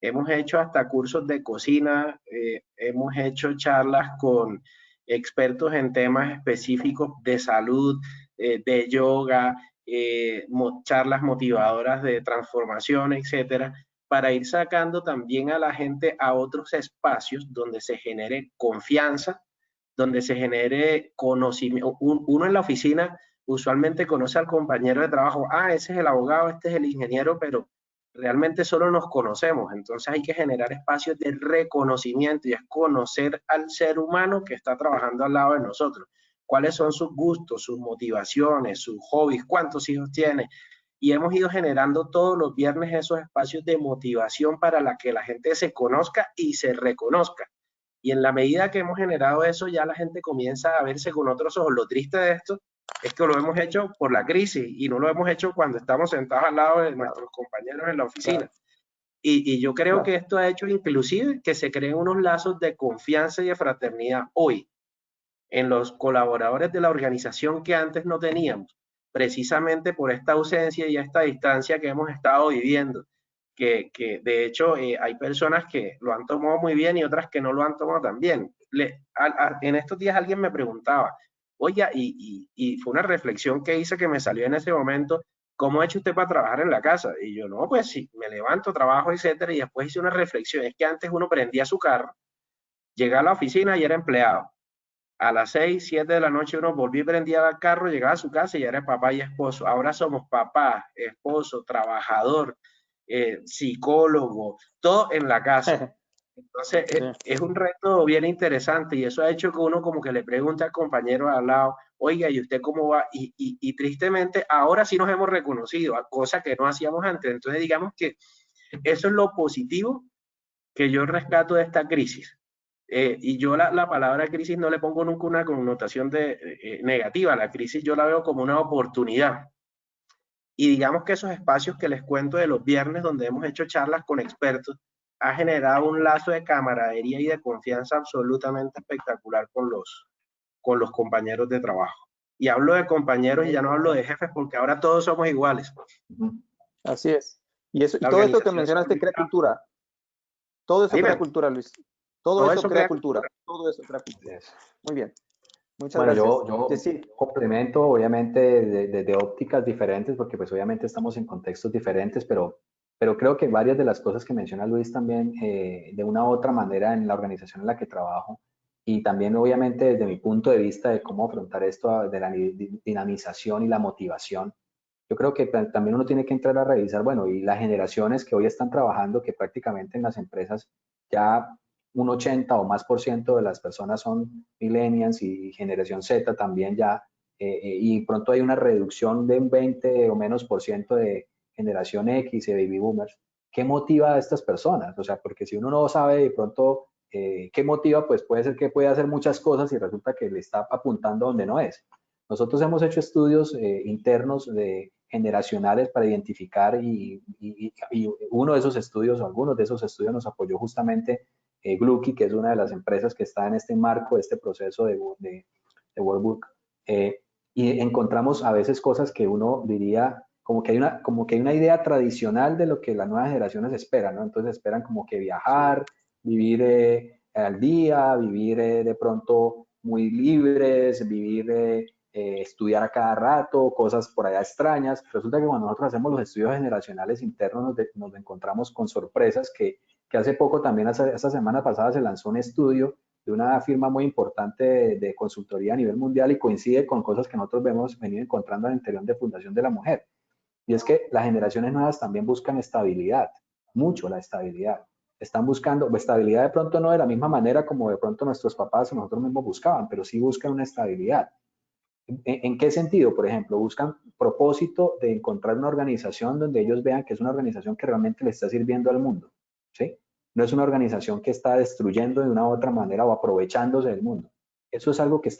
Hemos hecho hasta cursos de cocina, hemos hecho charlas con expertos en temas específicos de salud, de yoga, charlas motivadoras de transformación, etcétera, para ir sacando también a la gente a otros espacios donde se genere confianza, donde se genere conocimiento. Uno en la oficina usualmente conoce al compañero de trabajo, ese es el abogado, este es el ingeniero, pero realmente solo nos conocemos. Entonces hay que generar espacios de reconocimiento y es conocer al ser humano que está trabajando al lado de nosotros. Cuáles son sus gustos, sus motivaciones, sus hobbies, cuántos hijos tiene. Y hemos ido generando todos los viernes esos espacios de motivación para que la gente se conozca y se reconozca. Y en la medida que hemos generado eso, ya la gente comienza a verse con otros ojos. Lo triste de esto es que lo hemos hecho por la crisis y no lo hemos hecho cuando estamos sentados al lado de nuestros compañeros en la oficina. Claro. Y yo creo que esto ha hecho inclusive que se creen unos lazos de confianza y de fraternidad hoy en los colaboradores de la organización que antes no teníamos, precisamente por esta ausencia y esta distancia que hemos estado viviendo. Que de hecho hay personas que lo han tomado muy bien y otras que no lo han tomado tan bien. En estos días alguien me preguntaba, oye, y fue una reflexión que hice que me salió en ese momento, ¿cómo ha hecho usted para trabajar en la casa? Y yo, no, pues sí, me levanto, trabajo, etcétera, y después hice una reflexión, es que antes uno prendía su carro, llegaba a la oficina y era empleado. A las 6, 7 de la noche uno volvía y prendía el carro, llegaba a su casa y ya era papá y esposo. Ahora somos papá, esposo, trabajador, psicólogo, todo en la casa. Entonces, es un reto bien interesante y eso ha hecho que uno como que le pregunte al compañero al lado, oiga, ¿y usted cómo va? Y tristemente, ahora sí nos hemos reconocido, a cosa que no hacíamos antes. Entonces, digamos que eso es lo positivo que yo rescato de esta crisis. Y yo la palabra crisis no le pongo nunca una connotación negativa. La crisis yo la veo como una oportunidad. Y digamos que esos espacios que les cuento de los viernes donde hemos hecho charlas con expertos ha generado un lazo de camaradería y de confianza absolutamente espectacular con los compañeros de trabajo. Y hablo de compañeros y ya no hablo de jefes porque ahora todos somos iguales. Así es. Y todo esto que mencionaste crea cultura. Todo eso crea cultura, Luis. Todo eso crea cultura. Todo eso crea cultura. Muy bien. Muchas gracias. Yo complemento, obviamente, de ópticas diferentes, porque pues obviamente estamos en contextos diferentes, pero creo que varias de las cosas que menciona Luis también, de una u otra manera en la organización en la que trabajo, y también obviamente desde mi punto de vista de cómo afrontar esto de la dinamización y la motivación, yo creo que también uno tiene que entrar a revisar, bueno, y las generaciones que hoy están trabajando, que prácticamente en las empresas ya un 80 o más % de las personas son millennials y generación Z también ya, y pronto hay una reducción de un 20 o menos % de generación X y baby boomers. ¿Qué motiva a estas personas? O sea, porque si uno no sabe de pronto qué motiva, pues puede ser que pueda hacer muchas cosas y resulta que le está apuntando donde no es. Nosotros hemos hecho estudios internos generacionales para identificar y uno de esos estudios o algunos de esos estudios nos apoyó justamente Glucky, que es una de las empresas que está en este marco de este proceso de World Book. Y encontramos a veces cosas que uno diría como que hay una idea tradicional de lo que las nuevas generaciones esperan, ¿no? Entonces esperan como que viajar, vivir al día, vivir de pronto muy libres, vivir estudiar a cada rato, cosas por allá extrañas. Resulta que cuando nosotros hacemos los estudios generacionales internos nos encontramos con sorpresas que hace poco también, esta semana pasada, se lanzó un estudio de una firma muy importante de consultoría a nivel mundial y coincide con cosas que nosotros hemos venido encontrando al interior de Fundación de la Mujer. Y es que las generaciones nuevas también buscan estabilidad, mucho la estabilidad. Están buscando estabilidad de pronto no de la misma manera como de pronto nuestros papás o nosotros mismos buscaban, pero sí buscan una estabilidad. ¿En qué sentido? Por ejemplo, buscan propósito de encontrar una organización donde ellos vean que es una organización que realmente le está sirviendo al mundo, ¿sí? No es una organización que está destruyendo de una u otra manera o aprovechándose del mundo. Eso es algo que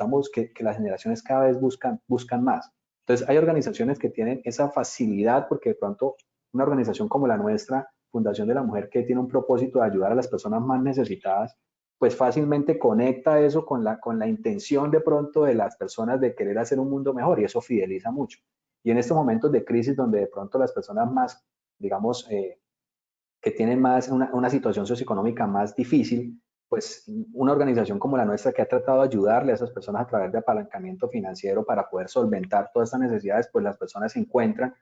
las generaciones cada vez buscan más. Entonces, hay organizaciones que tienen esa facilidad porque de pronto una organización como la nuestra, Fundación de la Mujer, que tiene un propósito de ayudar a las personas más necesitadas, pues fácilmente conecta eso con la intención de pronto de las personas de querer hacer un mundo mejor y eso fideliza mucho. Y en estos momentos de crisis donde de pronto las personas más, digamos, que tienen más una situación socioeconómica más difícil, pues una organización como la nuestra que ha tratado de ayudarle a esas personas a través de apalancamiento financiero para poder solventar todas estas necesidades, pues las personas encuentran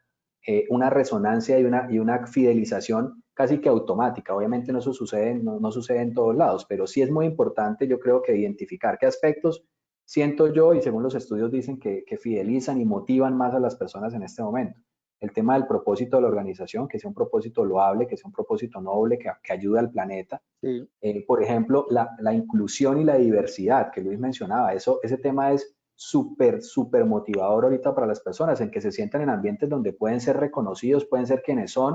una resonancia y una fidelización casi que automática. Obviamente no sucede en todos lados, pero sí es muy importante, yo creo, que identificar qué aspectos siento yo, y según los estudios dicen que fidelizan y motivan más a las personas en este momento. El tema del propósito de la organización, que sea un propósito loable, que sea un propósito noble, que ayude al planeta. Sí. Por ejemplo, la inclusión y la diversidad que Luis mencionaba, ese tema es súper motivador ahorita para las personas, en que se sientan en ambientes donde pueden ser reconocidos, pueden ser quienes son,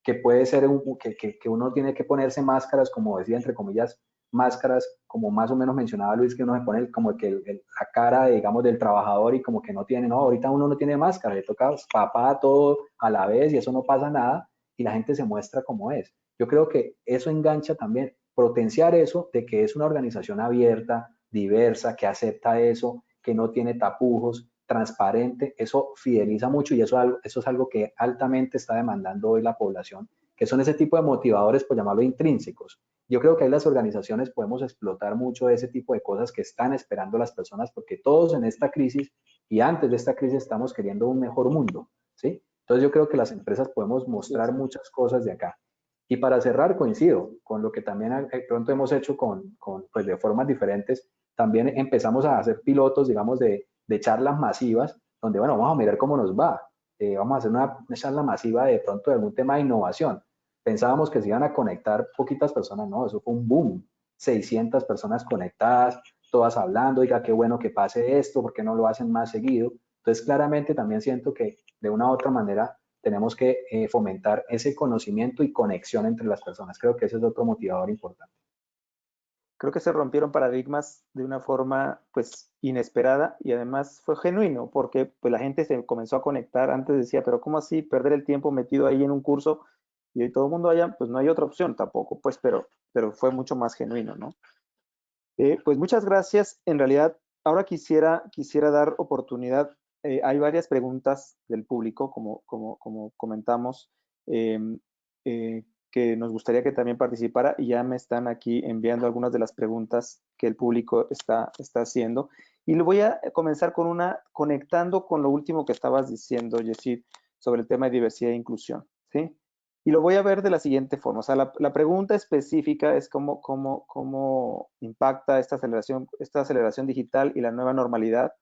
que puede ser que uno tiene que ponerse máscaras, como decía, entre comillas, máscaras, como más o menos mencionaba Luis, que uno se pone como que la cara, digamos, del trabajador y como que no tiene, no, ahorita uno no tiene máscara, le toca papá todo a la vez y eso no pasa nada y la gente se muestra como es. Yo creo que eso engancha también, potenciar eso de que es una organización abierta, diversa, que acepta eso, que no tiene tapujos, transparente, eso fideliza mucho y eso es algo que altamente está demandando hoy la población, que son ese tipo de motivadores, por llamarlo intrínsecos. Yo creo que ahí las organizaciones podemos explotar mucho ese tipo de cosas que están esperando las personas, porque todos en esta crisis y antes de esta crisis estamos queriendo un mejor mundo, ¿sí? Entonces yo creo que las empresas podemos mostrar muchas cosas de acá. Y para cerrar, coincido con lo que también pronto hemos hecho pues de formas diferentes. También empezamos a hacer pilotos, digamos, de charlas masivas, donde, bueno, vamos a mirar cómo nos va. Vamos a hacer una charla masiva de pronto de algún tema de innovación. pensábamos que se iban a conectar poquitas personas, no, eso fue un boom, 600 personas conectadas, todas hablando, oiga, qué bueno que pase esto, ¿por qué no lo hacen más seguido? Entonces, claramente también siento que de una u otra manera tenemos que fomentar ese conocimiento y conexión entre las personas. Creo que ese es otro motivador importante. Creo que se rompieron paradigmas de una forma pues inesperada y además fue genuino porque pues la gente se comenzó a conectar. Antes decía, pero ¿cómo así perder el tiempo metido ahí en un curso? Y hoy todo el mundo allá, pues no hay otra opción tampoco, pues, pero fue mucho más genuino, ¿no? Pues muchas gracias. En realidad, ahora quisiera dar oportunidad. Hay varias preguntas del público, como comentamos, que nos gustaría que también participara y ya me están aquí enviando algunas de las preguntas que el público está haciendo. Y lo voy a comenzar con una, conectando con lo último que estabas diciendo, Yesid, sobre el tema de diversidad e inclusión, ¿sí? Y lo voy a ver de la siguiente forma. O sea, la pregunta específica es cómo impacta esta aceleración digital y la nueva normalidad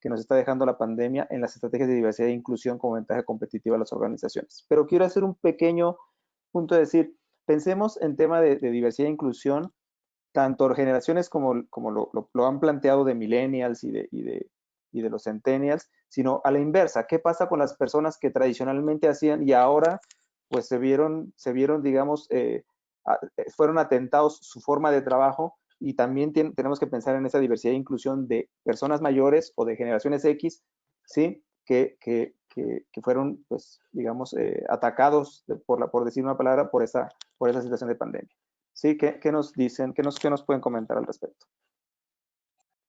que nos está dejando la pandemia en las estrategias de diversidad e inclusión como ventaja competitiva de las organizaciones. Pero quiero hacer un pequeño punto de decir, pensemos en tema de diversidad e inclusión, tanto generaciones como lo han planteado de millennials y de los centennials, sino a la inversa. ¿Qué pasa con las personas que tradicionalmente hacían y ahora pues se vieron digamos, fueron atentados su forma de trabajo? Y también tenemos que pensar en esa diversidad e inclusión de personas mayores o de generaciones X, ¿sí? Que fueron, pues, digamos, atacados, por decir una palabra, por esa situación de pandemia. ¿Sí? ¿Qué nos dicen? ¿Qué nos pueden comentar al respecto?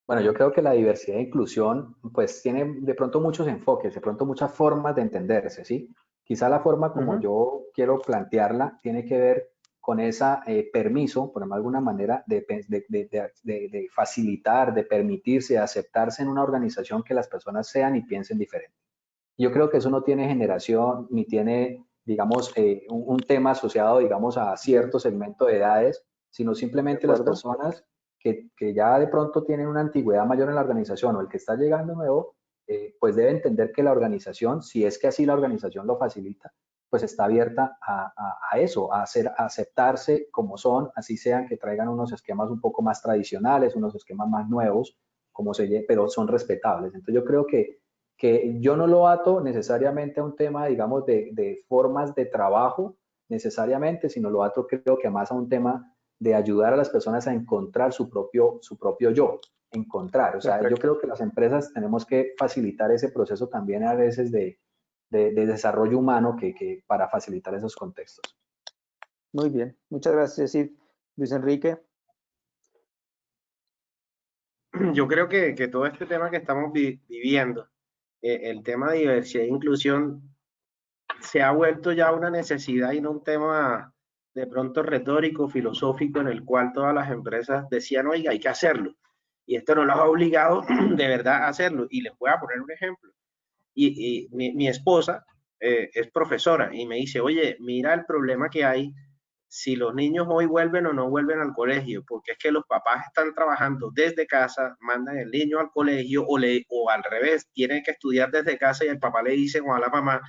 Bueno, yo creo que la diversidad e inclusión, pues tiene de pronto muchos enfoques, de pronto muchas formas de entenderse, ¿sí? Quizá la forma como yo quiero plantearla tiene que ver con ese permiso, por alguna manera, de facilitar, de permitirse, de aceptarse en una organización que las personas sean y piensen diferente. Yo creo que eso no tiene generación ni tiene, digamos, un tema asociado, digamos, a cierto segmento de edades, sino simplemente las personas que ya de pronto tienen una antigüedad mayor en la organización o el que está llegando nuevo, pues debe entender que la organización, si es que así la organización lo facilita, pues está abierta a eso, a aceptarse como son, así sean que traigan unos esquemas un poco más tradicionales, unos esquemas más nuevos, pero son respetables. Entonces yo creo que yo no lo ato necesariamente a un tema, digamos, de formas de trabajo necesariamente, sino lo ato creo que más a un tema de ayudar a las personas a encontrar su propio yo, encontrar. O sea, perfecto. Yo creo que las empresas tenemos que facilitar ese proceso también a veces de desarrollo humano para facilitar esos contextos. Muy bien, muchas gracias, Sid. Luis Enrique. Yo creo que todo este tema que estamos viviendo, el tema de diversidad e inclusión, se ha vuelto ya una necesidad y no un tema de pronto retórico, filosófico, en el cual todas las empresas decían, oiga, hay que hacerlo. Y esto no los ha obligado de verdad a hacerlo. Y les voy a poner un ejemplo. Y mi esposa es profesora y me dice, oye, mira el problema que hay si los niños hoy vuelven o no vuelven al colegio, porque es que los papás están trabajando desde casa, mandan el niño al colegio o al revés, tienen que estudiar desde casa y el papá le dice o a la mamá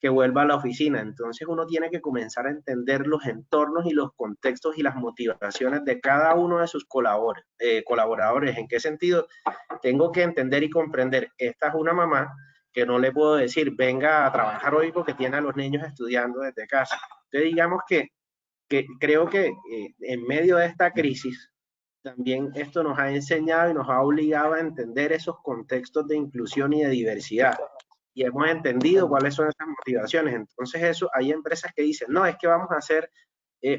que vuelva a la oficina. Entonces uno tiene que comenzar a entender los entornos y los contextos y las motivaciones de cada uno de sus colaboradores. ¿En qué sentido? Tengo que entender y comprender, esta es una mamá que no le puedo decir, venga a trabajar hoy porque tiene a los niños estudiando desde casa. Entonces digamos que creo que en medio de esta crisis, también esto nos ha enseñado y nos ha obligado a entender esos contextos de inclusión y de diversidad. Y hemos entendido cuáles son esas motivaciones. Entonces eso, hay empresas que dicen, no, es que vamos a hacer,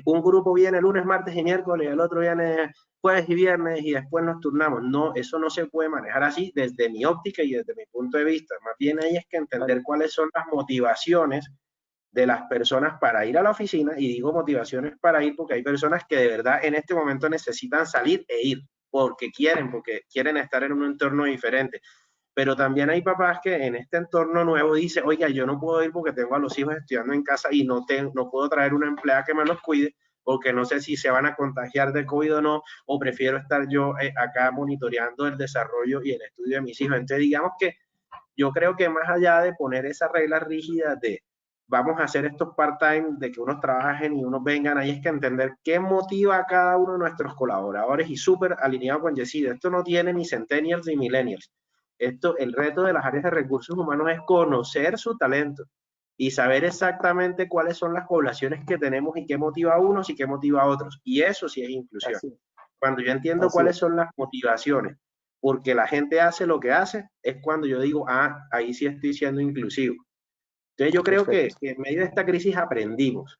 un grupo viene lunes, martes y miércoles, el otro viene jueves y viernes y después nos turnamos. No, eso no se puede manejar así desde mi óptica y desde mi punto de vista. Más bien ahí es que entender cuáles son las motivaciones de las personas para ir a la oficina, y digo motivaciones para ir porque hay personas que de verdad en este momento necesitan salir e ir porque quieren estar en un entorno diferente. Pero también hay papás que en este entorno nuevo dicen, oiga, yo no puedo ir porque tengo a los hijos estudiando en casa y no puedo traer una empleada que me los cuide porque no sé si se van a contagiar de COVID o no, o prefiero estar yo acá monitoreando el desarrollo y el estudio de mis hijos. Entonces digamos que yo creo que más allá de poner esas reglas rígidas de vamos a hacer estos part-time de que unos trabajen y unos vengan, ahí es que entender qué motiva a cada uno de nuestros colaboradores y súper alineado con Yesida. Esto no tiene ni centennials ni millennials. Esto, el reto de las áreas de recursos humanos es conocer su talento y saber exactamente cuáles son las poblaciones que tenemos y qué motiva a unos y qué motiva a otros. Y eso sí es inclusión. Así, Cuando yo entiendo cuáles son las motivaciones, porque la gente hace lo que hace, es cuando yo digo, ah, ahí sí estoy siendo inclusivo. Entonces yo creo que en medio de esta crisis aprendimos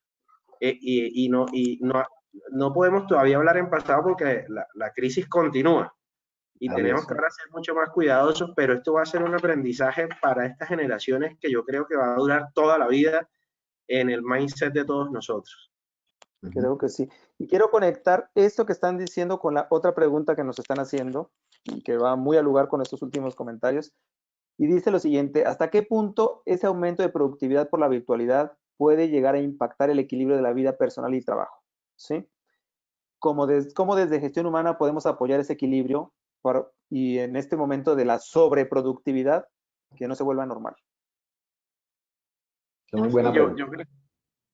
y no podemos todavía hablar en pasado porque la crisis continúa y tenemos que ahora ser mucho más cuidadosos, pero esto va a ser un aprendizaje para estas generaciones que yo creo que va a durar toda la vida en el mindset de todos nosotros. Creo que sí. Y quiero conectar esto que están diciendo con la otra pregunta que nos están haciendo y que va muy al lugar con estos últimos comentarios. Y dice lo siguiente, ¿hasta qué punto ese aumento de productividad por la virtualidad puede llegar a impactar el equilibrio de la vida personal y trabajo? ¿Sí? ¿Cómo desde gestión humana podemos apoyar ese equilibrio y en este momento de la sobreproductividad que no se vuelva normal? Es muy buena pregunta. Yo creo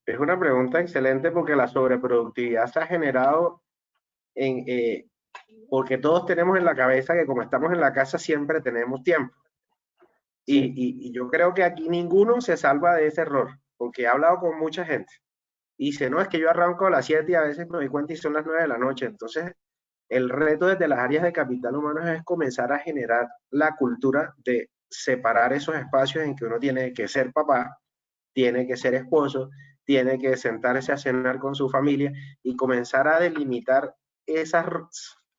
que es una pregunta excelente porque la sobreproductividad se ha generado porque todos tenemos en la cabeza que como estamos en la casa siempre tenemos tiempo. Sí. Y yo creo que aquí ninguno se salva de ese error, porque he hablado con mucha gente y dice, no, es que yo arranco a las 7 y a veces me doy cuenta y son las 9 de la noche. Entonces, el reto desde las áreas de capital humano es comenzar a generar la cultura de separar esos espacios en que uno tiene que ser papá, tiene que ser esposo, tiene que sentarse a cenar con su familia y comenzar a delimitar esas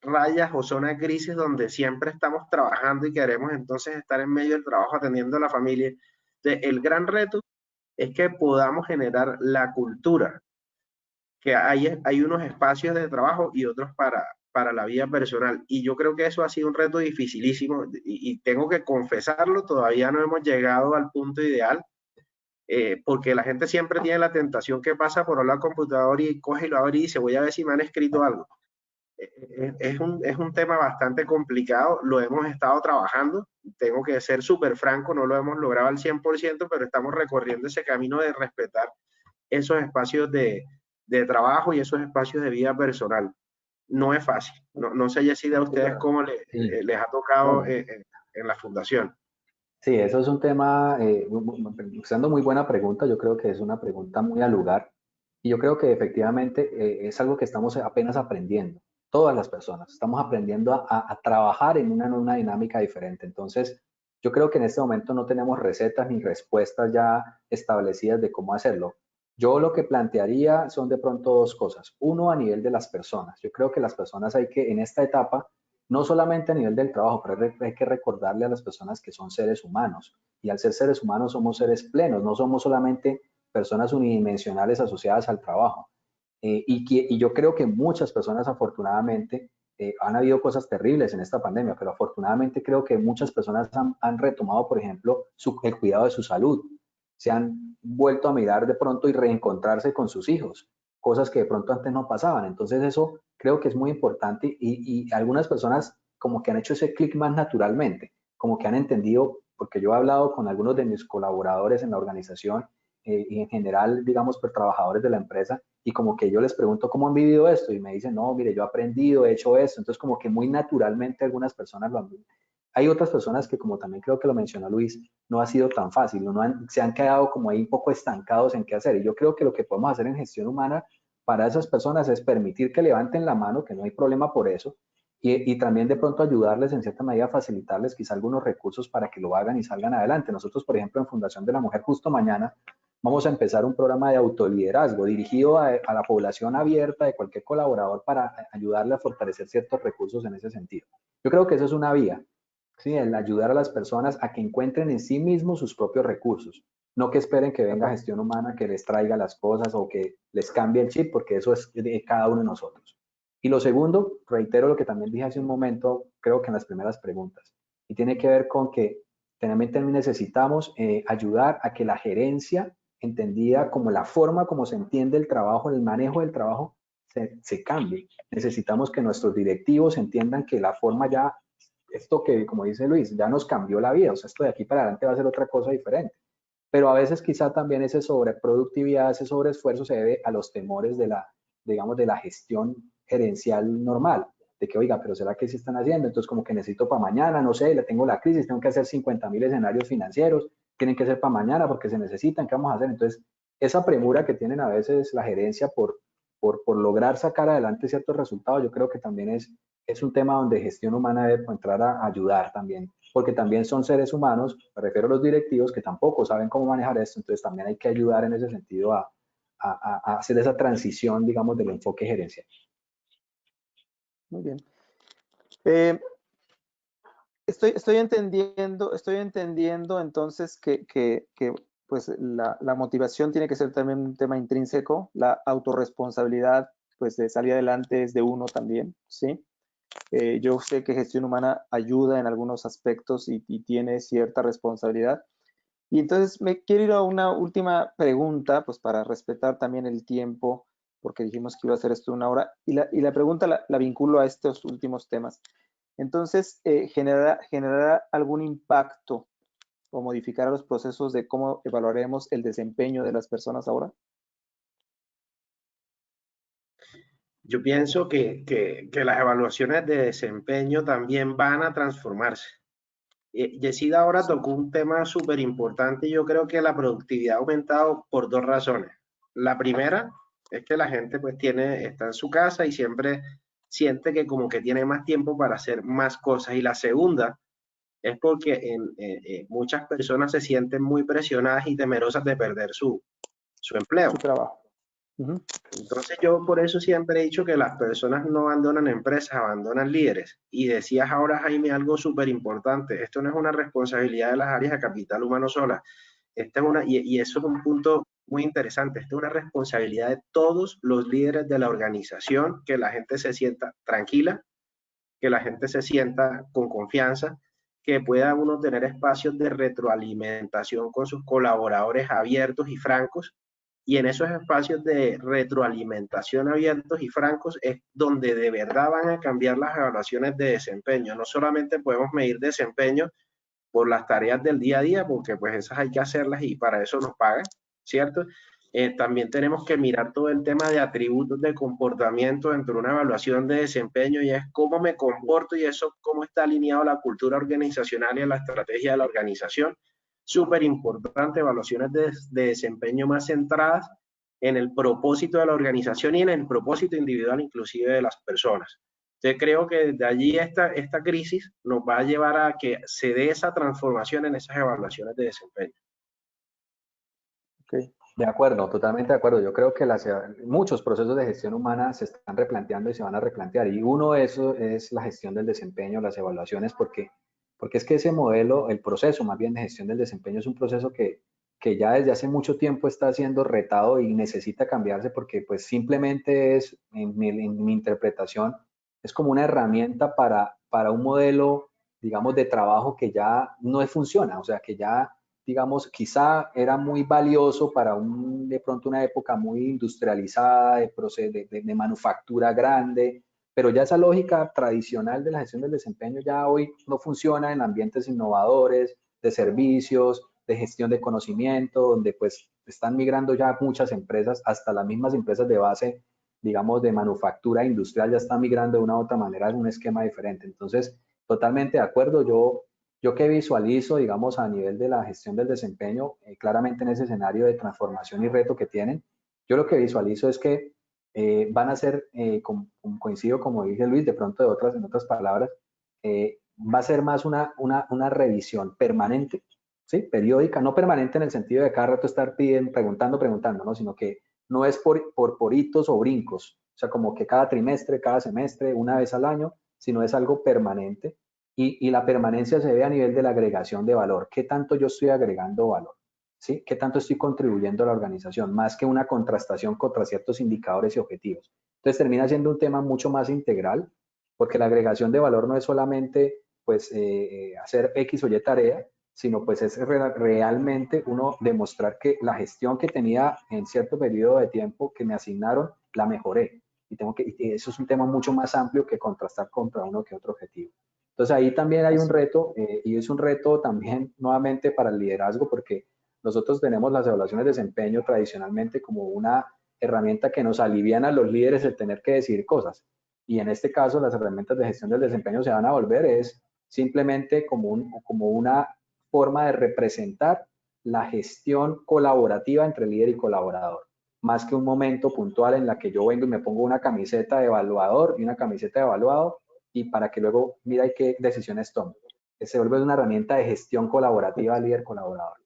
rayas o zonas grises donde siempre estamos trabajando y queremos entonces estar en medio del trabajo atendiendo a la familia. Entonces, el gran reto es que podamos generar la cultura, que hay unos espacios de trabajo y otros para la vida personal. Y yo creo que eso ha sido un reto dificilísimo y tengo que confesarlo, todavía no hemos llegado al punto ideal, porque la gente siempre tiene la tentación que pasa por al computador y coge y lo abre y dice, voy a ver si me han escrito algo. Es un tema bastante complicado, lo hemos estado trabajando, tengo que ser súper franco, no lo hemos logrado al 100%, pero estamos recorriendo ese camino de respetar esos espacios de trabajo y esos espacios de vida personal. No es fácil, no sé Yesida a ustedes cómo les ha tocado en la fundación. Sí, eso es un tema, siendo muy buena pregunta, yo creo que es una pregunta muy al lugar y yo creo que efectivamente es algo que estamos apenas aprendiendo, todas las personas, estamos aprendiendo a trabajar en una dinámica diferente. Entonces, yo creo que en este momento no tenemos recetas ni respuestas ya establecidas de cómo hacerlo. Yo lo que plantearía son de pronto dos cosas. Uno, a nivel de las personas. Yo creo que las personas hay que, en esta etapa, no solamente a nivel del trabajo, pero hay que recordarle a las personas que son seres humanos. Y al ser seres humanos somos seres plenos, no somos solamente personas unidimensionales asociadas al trabajo. Y yo creo que muchas personas, afortunadamente, han habido cosas terribles en esta pandemia, pero afortunadamente creo que muchas personas han retomado, por ejemplo, el cuidado de su salud. Se han vuelto a mirar de pronto y reencontrarse con sus hijos, cosas que de pronto antes no pasaban. Entonces eso creo que es muy importante y algunas personas como que han hecho ese clic más naturalmente, como que han entendido, porque yo he hablado con algunos de mis colaboradores en la organización y en general, digamos, por trabajadores de la empresa, y como que yo les pregunto cómo han vivido esto y me dicen, no, mire, yo he aprendido, he hecho esto. Entonces como que muy naturalmente algunas personas lo han vivido. Hay otras personas que, como también creo que lo mencionó Luis, no ha sido tan fácil, se han quedado como ahí un poco estancados en qué hacer. Y yo creo que lo que podemos hacer en gestión humana para esas personas es permitir que levanten la mano, que no hay problema por eso, y también de pronto ayudarles en cierta medida, facilitarles quizá algunos recursos para que lo hagan y salgan adelante. Nosotros, por ejemplo, en Fundación de la Mujer, justo mañana vamos a empezar un programa de autoliderazgo dirigido a la población abierta de cualquier colaborador para ayudarle a fortalecer ciertos recursos en ese sentido. Yo creo que eso es una vía. ¿Sí? El ayudar a las personas a que encuentren en sí mismos sus propios recursos, no que esperen que venga gestión humana que les traiga las cosas o que les cambie el chip, porque eso es de cada uno de nosotros. Y lo segundo, reitero lo que también dije hace un momento, creo que en las primeras preguntas, y tiene que ver con que también necesitamos ayudar a que la gerencia, entendida como la forma como se entiende el trabajo, el manejo del trabajo, se cambie. Necesitamos que nuestros directivos entiendan que la forma ya, esto que, como dice Luis, ya nos cambió la vida, o sea, esto de aquí para adelante va a ser otra cosa diferente. pero a veces quizá también ese sobreproductividad, ese sobreesfuerzo se debe a los temores de la, digamos, de la gestión gerencial normal, de que, oiga, pero ¿será que sí están haciendo? Entonces como que necesito para mañana, no sé, le tengo la crisis, tengo que hacer 50.000 escenarios financieros, tienen que ser para mañana porque se necesitan, ¿qué vamos a hacer? Entonces, esa premura que tienen a veces la gerencia por lograr sacar adelante ciertos resultados, yo creo que también es un tema donde gestión humana debe entrar a ayudar también, porque también son seres humanos, me refiero a los directivos, que tampoco saben cómo manejar esto, entonces también hay que ayudar en ese sentido a hacer esa transición, digamos, del enfoque gerencial. Muy bien. Estoy entendiendo entonces que pues la motivación tiene que ser también un tema intrínseco, la autorresponsabilidad pues de salir adelante es de uno también, ¿sí? Yo sé que gestión humana ayuda en algunos aspectos y tiene cierta responsabilidad. Y entonces me quiero ir a una última pregunta, pues para respetar también el tiempo, porque dijimos que iba a hacer esto 1 hora, y la pregunta la vinculo a estos últimos temas. Entonces, ¿generará algún impacto o modificará los procesos de cómo evaluaremos el desempeño de las personas ahora? Yo pienso que las evaluaciones de desempeño también van a transformarse. Yesida ahora tocó un tema súper importante y yo creo que la productividad ha aumentado por 2 razones. La primera es que la gente pues está en su casa y siempre siente que como que tiene más tiempo para hacer más cosas. Y la segunda es porque muchas personas se sienten muy presionadas y temerosas de perder su empleo. Su trabajo. Entonces yo por eso siempre he dicho que las personas no abandonan empresas, abandonan líderes. Y decías ahora, Jaime, algo súper importante. Esto no es una responsabilidad de las áreas de capital humano solas. Esta es y eso es un punto muy interesante. Esta es una responsabilidad de todos los líderes de la organización, que la gente se sienta tranquila, que la gente se sienta con confianza, que pueda uno tener espacios de retroalimentación con sus colaboradores abiertos y francos. Y en esos espacios de retroalimentación abiertos y francos es donde de verdad van a cambiar las evaluaciones de desempeño. No solamente podemos medir desempeño por las tareas del día a día, porque pues esas hay que hacerlas y para eso nos pagan, ¿cierto? También tenemos que mirar todo el tema de atributos de comportamiento dentro de una evaluación de desempeño y es cómo me comporto y eso cómo está alineado a la cultura organizacional y a la estrategia de la organización. Súper importante, evaluaciones de desempeño más centradas en el propósito de la organización y en el propósito individual inclusive de las personas. Entonces creo que desde allí esta crisis nos va a llevar a que se dé esa transformación en esas evaluaciones de desempeño. Okay. De acuerdo, totalmente de acuerdo. Yo creo que muchos procesos de gestión humana se están replanteando y se van a replantear. Y uno de esos es la gestión del desempeño, las evaluaciones, porque es que ese modelo, el proceso más bien de gestión del desempeño es un proceso que ya desde hace mucho tiempo está siendo retado y necesita cambiarse porque pues simplemente es, en mi interpretación, es como una herramienta para un modelo, digamos, de trabajo que ya no funciona, o sea, que ya digamos, quizá era muy valioso para de pronto una época muy industrializada, de manufactura grande, pero ya esa lógica tradicional de la gestión del desempeño ya hoy no funciona en ambientes innovadores, de servicios, de gestión de conocimiento, donde pues están migrando ya muchas empresas, hasta las mismas empresas de base, digamos, de manufactura industrial ya están migrando de una u otra manera en un esquema diferente. Entonces, totalmente de acuerdo, yo que visualizo, digamos, a nivel de la gestión del desempeño, claramente en ese escenario de transformación y reto que tienen, yo lo que visualizo es que van a ser, coincido como dice Luis, de pronto en otras palabras, va a ser más una revisión permanente, ¿sí? Periódica, no permanente en el sentido de cada rato estar preguntando, ¿no? Sino que no es por hitos o brincos, o sea, como que cada trimestre, cada semestre, una vez al año, sino es algo permanente. Y la permanencia se ve a nivel de la agregación de valor. ¿Qué tanto yo estoy agregando valor? ¿Sí? ¿Qué tanto estoy contribuyendo a la organización? Más que una contrastación contra ciertos indicadores y objetivos. Entonces termina siendo un tema mucho más integral, porque la agregación de valor no es solamente pues, hacer X o Y tarea, sino pues es realmente uno demostrar que la gestión que tenía en cierto periodo de tiempo que me asignaron, la mejoré. Y eso es un tema mucho más amplio que contrastar contra uno que otro objetivo. Entonces ahí también hay un reto y es un reto también nuevamente para el liderazgo porque Nosotros tenemos las evaluaciones de desempeño tradicionalmente como una herramienta que nos alivian a los líderes el tener que decidir cosas. Y en este caso, las herramientas de gestión del desempeño se van a volver es simplemente como una forma de representar la gestión colaborativa entre líder y colaborador, más que un momento puntual en la que yo vengo y me pongo una camiseta de evaluador y una camiseta de evaluado y para que luego mira qué decisiones tomo. Se vuelve una herramienta de gestión colaborativa líder-colaborador.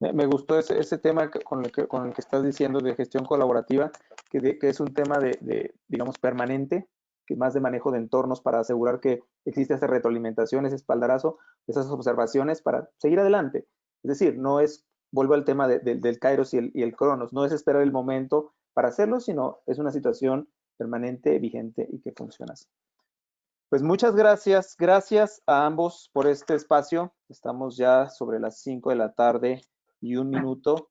Me gustó ese tema con el que estás diciendo de gestión colaborativa, que es un tema digamos, permanente, que más de manejo de entornos para asegurar que existe esa retroalimentación, ese espaldarazo, esas observaciones para seguir adelante. Es decir, no es, vuelvo al tema del Kairos y el Cronos, no es esperar el momento para hacerlo, sino es una situación permanente, vigente y que funciona así. Pues muchas gracias, gracias a ambos por este espacio. Estamos ya sobre las 5 de la tarde y 1 minuto.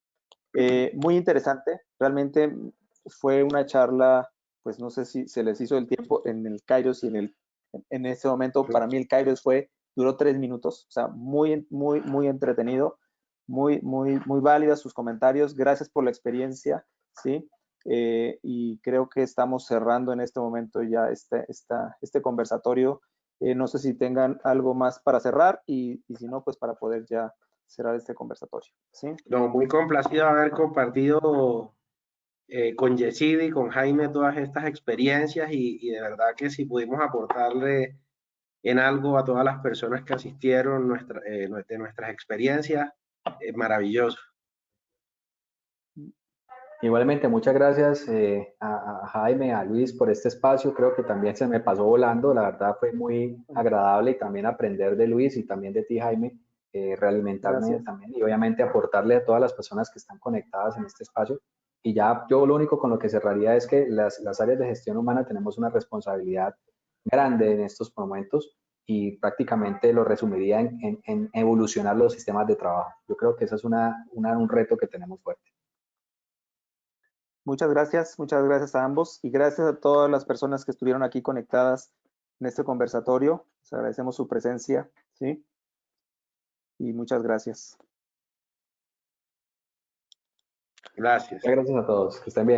Muy interesante, realmente fue una charla, pues no sé si se les hizo el tiempo en el Kairos y en ese momento para mí el Kairos duró 3 minutos, o sea, muy entretenido, muy válidas sus comentarios. Gracias por la experiencia, ¿sí? Y creo que estamos cerrando en este momento ya este conversatorio. No sé si tengan algo más para cerrar y si no, pues para poder ya cerrar este conversatorio, ¿sí? No, muy complacido haber compartido con Yesida y con Jaime todas estas experiencias y de verdad que si pudimos aportarle en algo a todas las personas que asistieron de nuestras experiencias, maravilloso. Igualmente, muchas gracias a Jaime, a Luis por este espacio. Creo que también se me pasó volando. La verdad fue muy agradable y también aprender de Luis y también de ti, Jaime, realimentarme Gracias. también y obviamente aportarle a todas las personas que están conectadas en este espacio. Y ya yo lo único con lo que cerraría es que las áreas de gestión humana tenemos una responsabilidad grande en estos momentos y prácticamente lo resumiría en evolucionar los sistemas de trabajo. Yo creo que eso es un reto que tenemos fuerte. Muchas gracias a ambos y gracias a todas las personas que estuvieron aquí conectadas en este conversatorio. Les agradecemos su presencia, ¿sí? Y muchas gracias. Gracias. Gracias a todos, que estén bien.